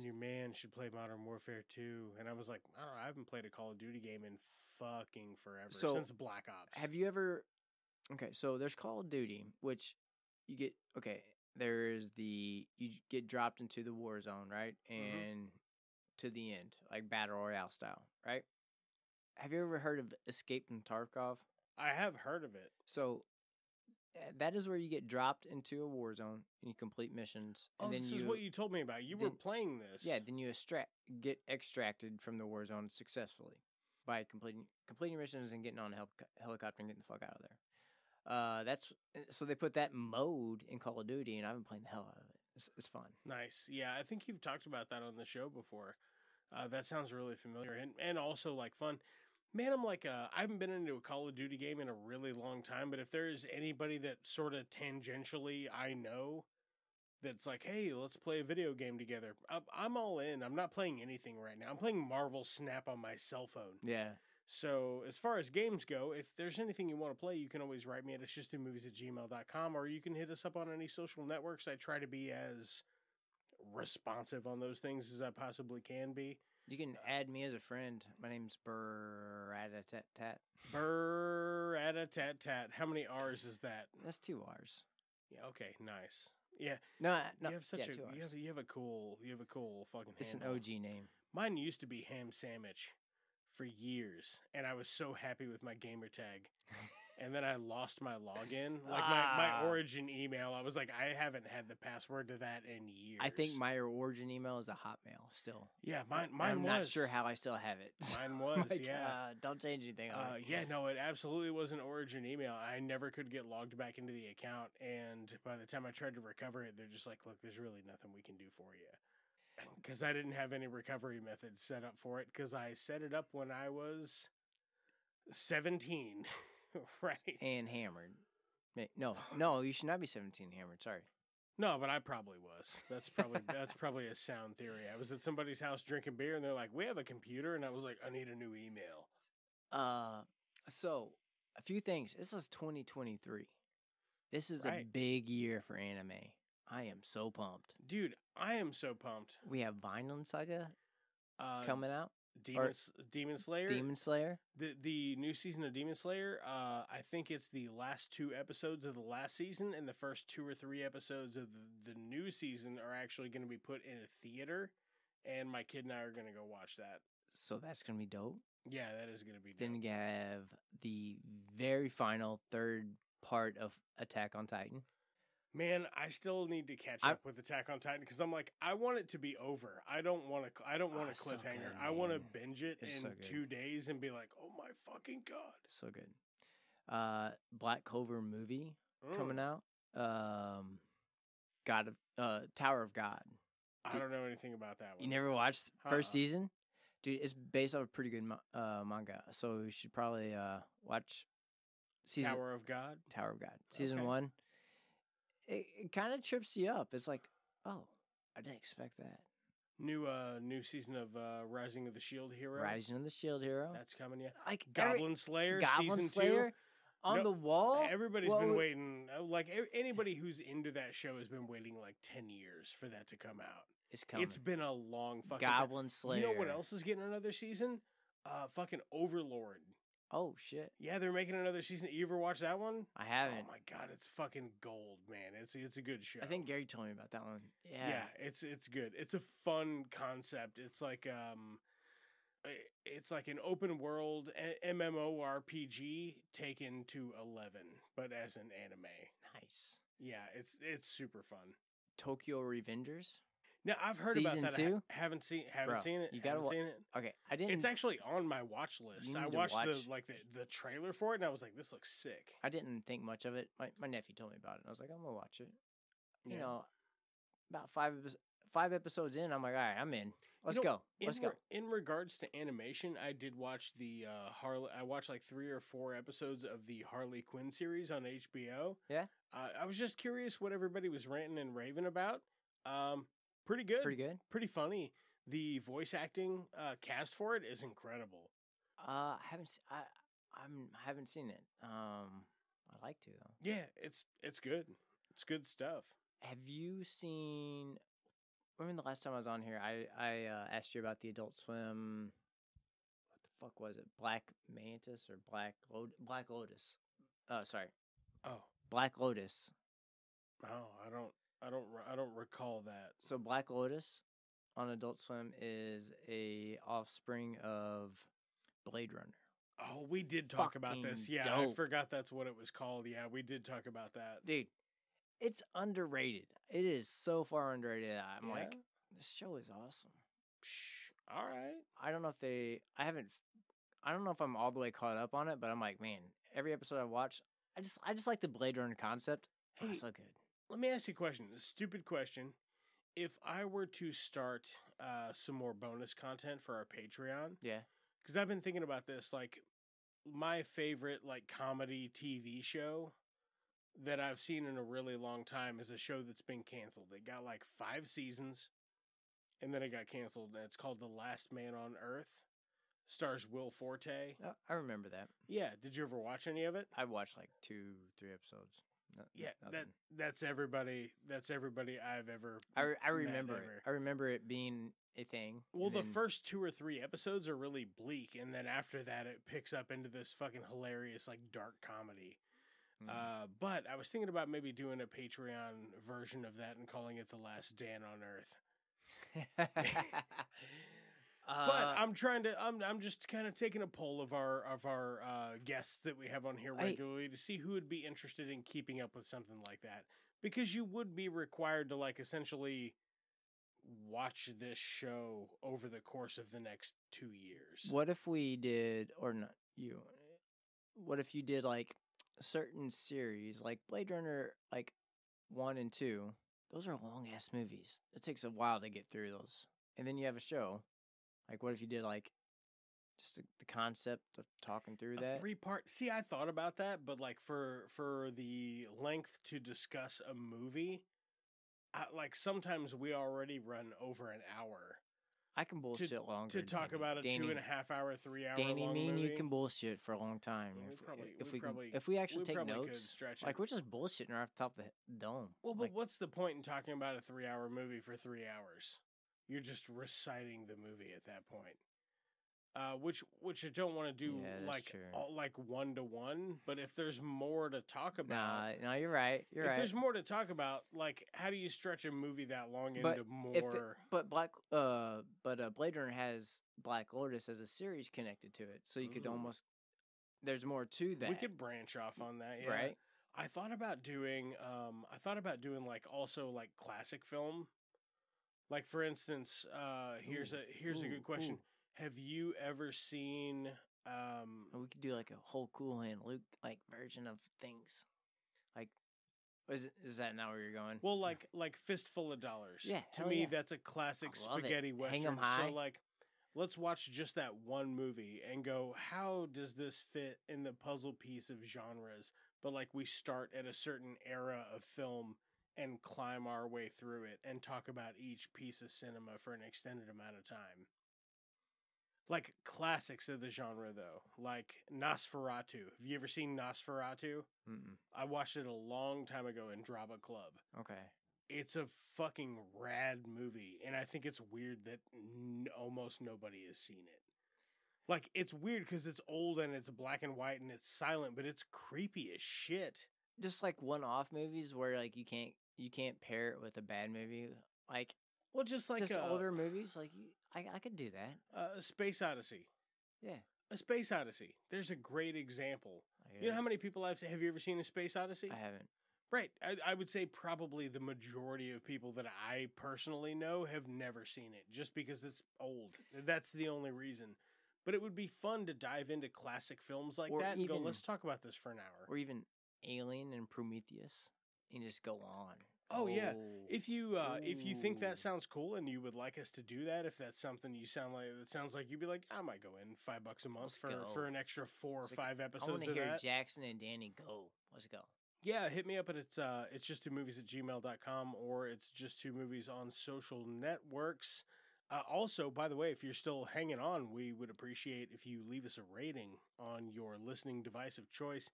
your man should play Modern Warfare 2." And I was like, I don't know, I haven't played a Call of Duty game in fucking forever, So, since Black Ops. Have you ever? Okay, so there's Call of Duty, which you get. Okay, there's you get dropped into the war zone, right, and to the end, like battle royale style, right? Have you ever heard of Escape from Tarkov? I have heard of it. So that is where you get dropped into a war zone and you complete missions. Oh, And then this is what you told me about. You were playing this. Yeah, then you get extracted from the war zone successfully by completing missions and getting on a helicopter and getting the fuck out of there. So they put that mode in Call of Duty, and I've been playing the hell out of it. It's fun. Nice. Yeah, I think you've talked about that on the show before. That sounds really familiar and also like fun. Man, I'm like, I haven't been into a Call of Duty game in a really long time, but if there is anybody that sort of tangentially I know that's like, hey, let's play a video game together, I'm all in. I'm not playing anything right now. I'm playing Marvel Snap on my cell phone. Yeah. So as far as games go, if there's anything you want to play, you can always write me at itsjustdomovies@gmail.com, or you can hit us up on any social networks. I try to be as responsive on those things as I possibly can be. You can add me as a friend. My name's Burratatat. Burratatat. How many R's is that? That's 2 R's. Yeah. Okay. Nice. Yeah. No, no, You have such yeah, a 2 hours. you have a cool fucking It's an handle. OG name. Mine used to be Ham Sandwich for years, and I was so happy with my gamer tag. And then I lost my login, like my origin email. I was like, I haven't had the password to that in years. I think my origin email is a Hotmail still. Yeah, mine I'm was. not sure how I still have it. Mine was, Like, yeah. don't change anything on it. Yeah, no, it absolutely was an origin email. I never could get logged back into the account, and by the time I tried to recover it, they're just like, look, there's really nothing we can do for you. Because I didn't have any recovery methods set up for it, because I set it up when I was 17. Right. And hammered. No, you should not be 17 hammered. Sorry. No, but I probably was. That's probably a sound theory. I was at somebody's house drinking beer, and they're like, "We have a computer," and I was like, "I need a new email." So a few things. This is 2023. This is a Right. big year for anime. I am so pumped. Dude, I am so pumped. We have Vinland Saga coming out. Demon Slayer. Demon Slayer. The new season of Demon Slayer. I think it's the last 2 episodes of the last season, and the first 2 or 3 episodes of the new season are actually going to be put in a theater. And my kid and I are going to go watch that. So that's gonna be dope. Yeah, that is going to be dope. Then you have the very final 3rd part of Attack on Titan. Man, I still need to catch up with Attack on Titan because I'm like, I want it to be over. I don't want a cliffhanger. So good, I want to man. binge it It's in so good. 2 days and be like, oh my fucking god. So good. Black Clover movie coming out. Tower of God. I don't know anything about that one. You never watched the first season? Dude, it's based on a pretty good manga. So you should probably watch Tower of God? Tower of God. Season Okay. 1. It kind of trips you up. It's like, oh, I didn't expect that. New season of Rising of the Shield Hero. Rising of the Shield Hero. That's coming, yeah. Like Goblin Slayer Goblin season Slayer 2. on the wall. Everybody's been waiting. Like anybody who's into that show has been waiting like 10 years for that to come out. It's coming. It's been a long fucking Goblin Slayer. You know what else is getting another season? Fucking Overlord. Oh shit! Yeah, they're making another season. You ever watch that one? I haven't. Oh my god, it's fucking gold, man. It's a good show. I think Gary told me about that one. Yeah, it's good. It's a fun concept. It's like an open world MMORPG taken to 11, but as an anime. Nice. Yeah, it's super fun. Tokyo Revengers. Now I've heard Season about that. 2? Haven't seen Bro, it. You gotta seen it. Okay, I didn't. It's actually on my watch list. You I need to watched watch- the trailer for it, and I was like, "This looks sick." I didn't think much of it. My nephew told me about it, and I was like, I'm gonna watch it. You Yeah. know, about five episodes in, I'm like, all right, I'm in. Let's go. Let's go. In regards to animation, I did watch the Harley. I watched like 3 or 4 episodes of the Harley Quinn series on HBO. Yeah. I was just curious what everybody was ranting and raving about. Pretty good. Pretty good. Pretty funny. The voice acting cast for it is incredible. I haven't seen it. I'd like to though. Yeah, it's good. It's good stuff. Have you seen? Remember the last time I was on here, I asked you about the Adult Swim. What the fuck was it? Black Mantis or Black Lotus? Sorry. Oh, Black Lotus. oh, I don't recall that. So Black Lotus on Adult Swim is a offspring of Blade Runner. Oh, we did talk about this. Fucking Yeah, I dope. forgot that's what it was called. Yeah, we did talk about that. Dude, it's underrated. It is so far underrated. I'm like, Yeah? this show is awesome. All right. I don't know if I'm all the way caught up on it, but I'm like, man, every episode I watch, I just like the Blade Runner concept. Hey, so good. Let me ask you a question. A stupid question. If I were to start some more bonus content for our Patreon, Yeah. because I've been thinking about this, like my favorite like comedy TV show that I've seen in a really long time is a show that's been canceled. It got like 5 seasons, and then it got canceled. And it's called The Last Man on Earth. Stars Will Forte. Oh, I remember that. Yeah. Did you ever watch any of it? I watched like 2-3 episodes. Yeah, Nothing. that's everybody. That's everybody I've ever. I met remember it. ever. I remember it being a thing. Well, and the then- first 2 or 3 episodes are really bleak, and then after that, it picks up into this fucking hilarious, like dark comedy. But I was thinking about maybe doing a Patreon version of that and calling it The Last Dan on Earth. But I'm just kind of taking a poll of our guests that we have on here regularly to see who would be interested in keeping up with something like that, because you would be required to like essentially watch this show over the course of the next 2 years. What if we did, or not you? What if you did like a certain series, like Blade Runner, like 1 and 2? Those are long ass movies. It takes a while to get through those, and then you have a show. Like, what if you did, like, just the concept of talking through that? A 3-part. See, I thought about that, but, like, for the length to discuss a movie, like, sometimes we already run over an hour. I can bullshit longer. To talk about a 2.5 hour, 3 hour Danny, long me and movie. You can bullshit for a long time. If we actually take notes, like, we're just bullshitting right off the top of the dome. Well, but what's the point in talking about a 3 hour movie for 3 hours? You're just reciting the movie at that point, which I don't want to do like 1-to-1. But if there's more to talk about, no, you're right. If there's more to talk about, like how do you stretch a movie that long into more? But Blade Runner has Black Lotus as a series connected to it, so you could almost there's more to that. We could branch off on that, yeah. Right? I thought about doing like also like classic film. Like for instance, here's a good question. Have you ever seen we could do like a whole Cool Hand Luke like version of things. Like is that not where you're going? Well, like Fistful of Dollars. Yeah. To me that's a classic spaghetti western. Hang 'em high. So like let's watch just that one movie and go, how does this fit in the puzzle piece of genres? But like we start at a certain era of film and climb our way through it and talk about each piece of cinema for an extended amount of time. Like classics of the genre, though, like Nosferatu. Have you ever seen Nosferatu? Mm-mm. I watched it a long time ago in Drama Club. Okay. It's a fucking rad movie, and I think it's weird that almost nobody has seen it. Like, it's weird because it's old and it's black and white and it's silent, but it's creepy as shit. Just like one-off movies where like you can't pair it with a bad movie, like just older movies. Like I could do that. Space Odyssey. Yeah, a Space Odyssey. There's a great example. You know have you ever seen A Space Odyssey? I haven't. Right. I would say probably the majority of people that I personally know have never seen it just because it's old. That's the only reason. But it would be fun to dive into classic films like that and go, let's talk about this for an hour. Or even Alien and Prometheus and just go on. Oh yeah. If you think that sounds cool and you would like us to do that, if that's something that sounds like you'd be like, I might go in $5 a month for an extra 4 or 5 episodes. I want to hear that. Jackson and Danny go. Let's go. Yeah, hit me up at it's just 2movies@gmail.com or it's just 2 movies on social networks. Also, by the way, if you're still hanging on, we would appreciate if you leave us a rating on your listening device of choice.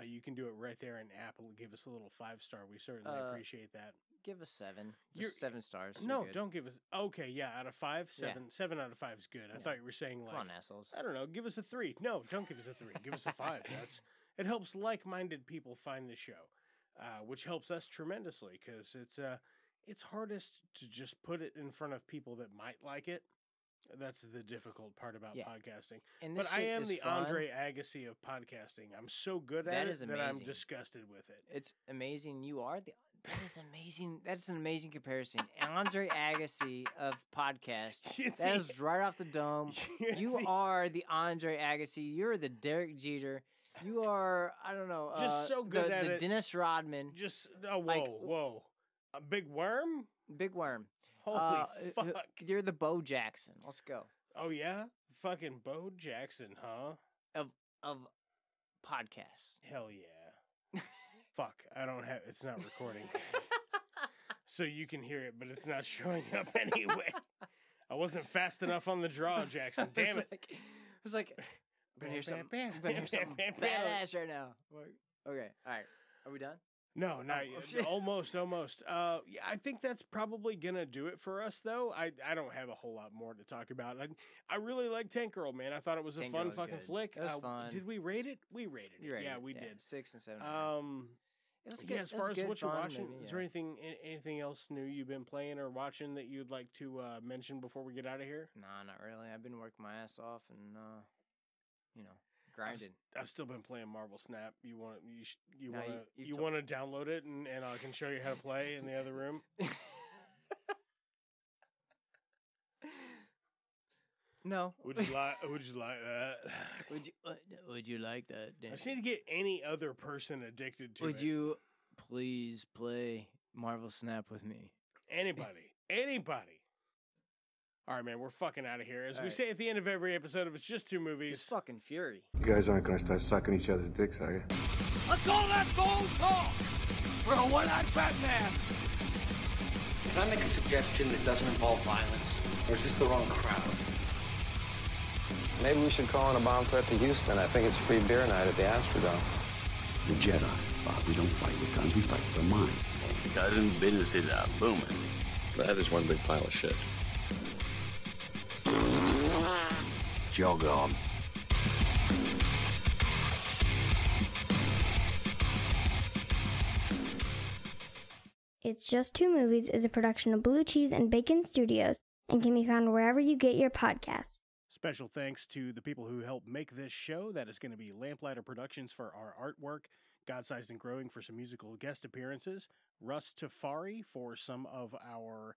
You can do it right there in Apple. Give us a little 5-star. We certainly appreciate that. Give us 7. Just 7 stars. No, don't give us. Okay, yeah, out of 5, 7. 7 out of 5 is good. I thought you were saying like, come on, assholes. I don't know. Give us a 3. No, don't give us a 3. Give us a 5. It helps like-minded people find the show, which helps us tremendously because it's hardest to just put it in front of people that might like it. That's the difficult part about podcasting. But I am the fun. Andre Agassi of podcasting. I'm so good at it that I'm disgusted with it. It's amazing. You are the... That is amazing. That's an amazing comparison. Andre Agassi of podcast. That is right off the dome. You are the Andre Agassi. You're the Derek Jeter. You are, I don't know. Just so good at it. The Dennis Rodman. Just, whoa. A big worm? Big worm. Holy fuck. You're the Bo Jackson. Let's go. Oh, yeah? Fucking Bo Jackson, huh? Of podcasts. Hell yeah. Fuck. It's not recording. So you can hear it, but it's not showing up anyway. I wasn't fast enough on the draw, Jackson. Damn it. It was like, I'm going to hear something badass right now. Okay. All right. Are we done? No, not Oh, yet. shit. Almost. Yeah, I think that's probably gonna do it for us, though. I don't have a whole lot more to talk about. I really like Tank Girl, man. I thought it was a Tank fun Girl was fucking good. flick. It was fun. Did we rate it? We rated it. You rated Yeah, it, we did. 6 and 7. It was good. Yeah, as It was far as good, what you're fun watching, movie, is yeah. there anything else new you've been playing or watching that you'd like to mention before we get out of here? Nah, not really. I've been working my ass off and you know, I've grinding. I've still been playing Marvel Snap. You want No, you want to download it and I can show you how to play in the other room. No. Would you like that? Would you like that? I just need to get any other person addicted to it. Would you please play Marvel Snap with me? Anybody. All right, man, we're fucking out of here. As All we right. say at the end of every episode of It's Just Two Movies. It's fucking Fury. You guys aren't gonna start sucking each other's dicks, are you? Let's all that gold talk! We're a one-eyed Batman! Can I make a suggestion that doesn't involve violence? Or is this the wrong crowd? Maybe we should call in a bomb threat to Houston. I think it's free beer night at the Astrodome. The Jedi, Bob. We don't fight with guns, we fight with our mind. Cousin business is booming. That is one big pile of shit. Jog on. It's Just Two Movies is a production of Blue Cheese and Bacon Studios and can be found wherever you get your podcasts. Special thanks to the people who helped make this show. That is going to be Lamplighter Productions for our artwork, God-Sized and Growing for some musical guest appearances, Russ Tafari for some of our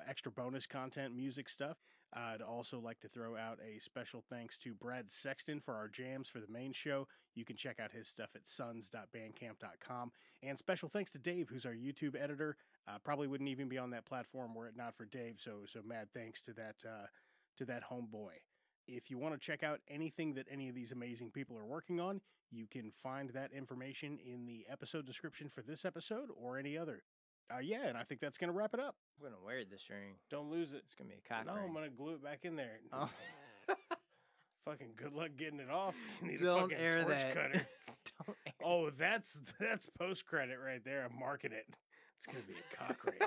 extra bonus content, music stuff. I'd also like to throw out a special thanks to Brad Sexton for our jams for the main show. You can check out his stuff at sons.bandcamp.com. And special thanks to Dave, who's our YouTube editor. Probably wouldn't even be on that platform were it not for Dave. So mad thanks to that homeboy. If you want to check out anything that any of these amazing people are working on, you can find that information in the episode description for this episode or any other. Yeah, and I think that's going to wrap it up. I'm gonna wear this ring. Don't lose it. It's gonna be a cock No, ring. I'm going to glue it back in there. Oh. Fucking good luck getting it off. You need Don't a fucking air torch that. cutter. Don't air Oh, that's post-credit right there. I'm marking it. It's going to be a cock ring.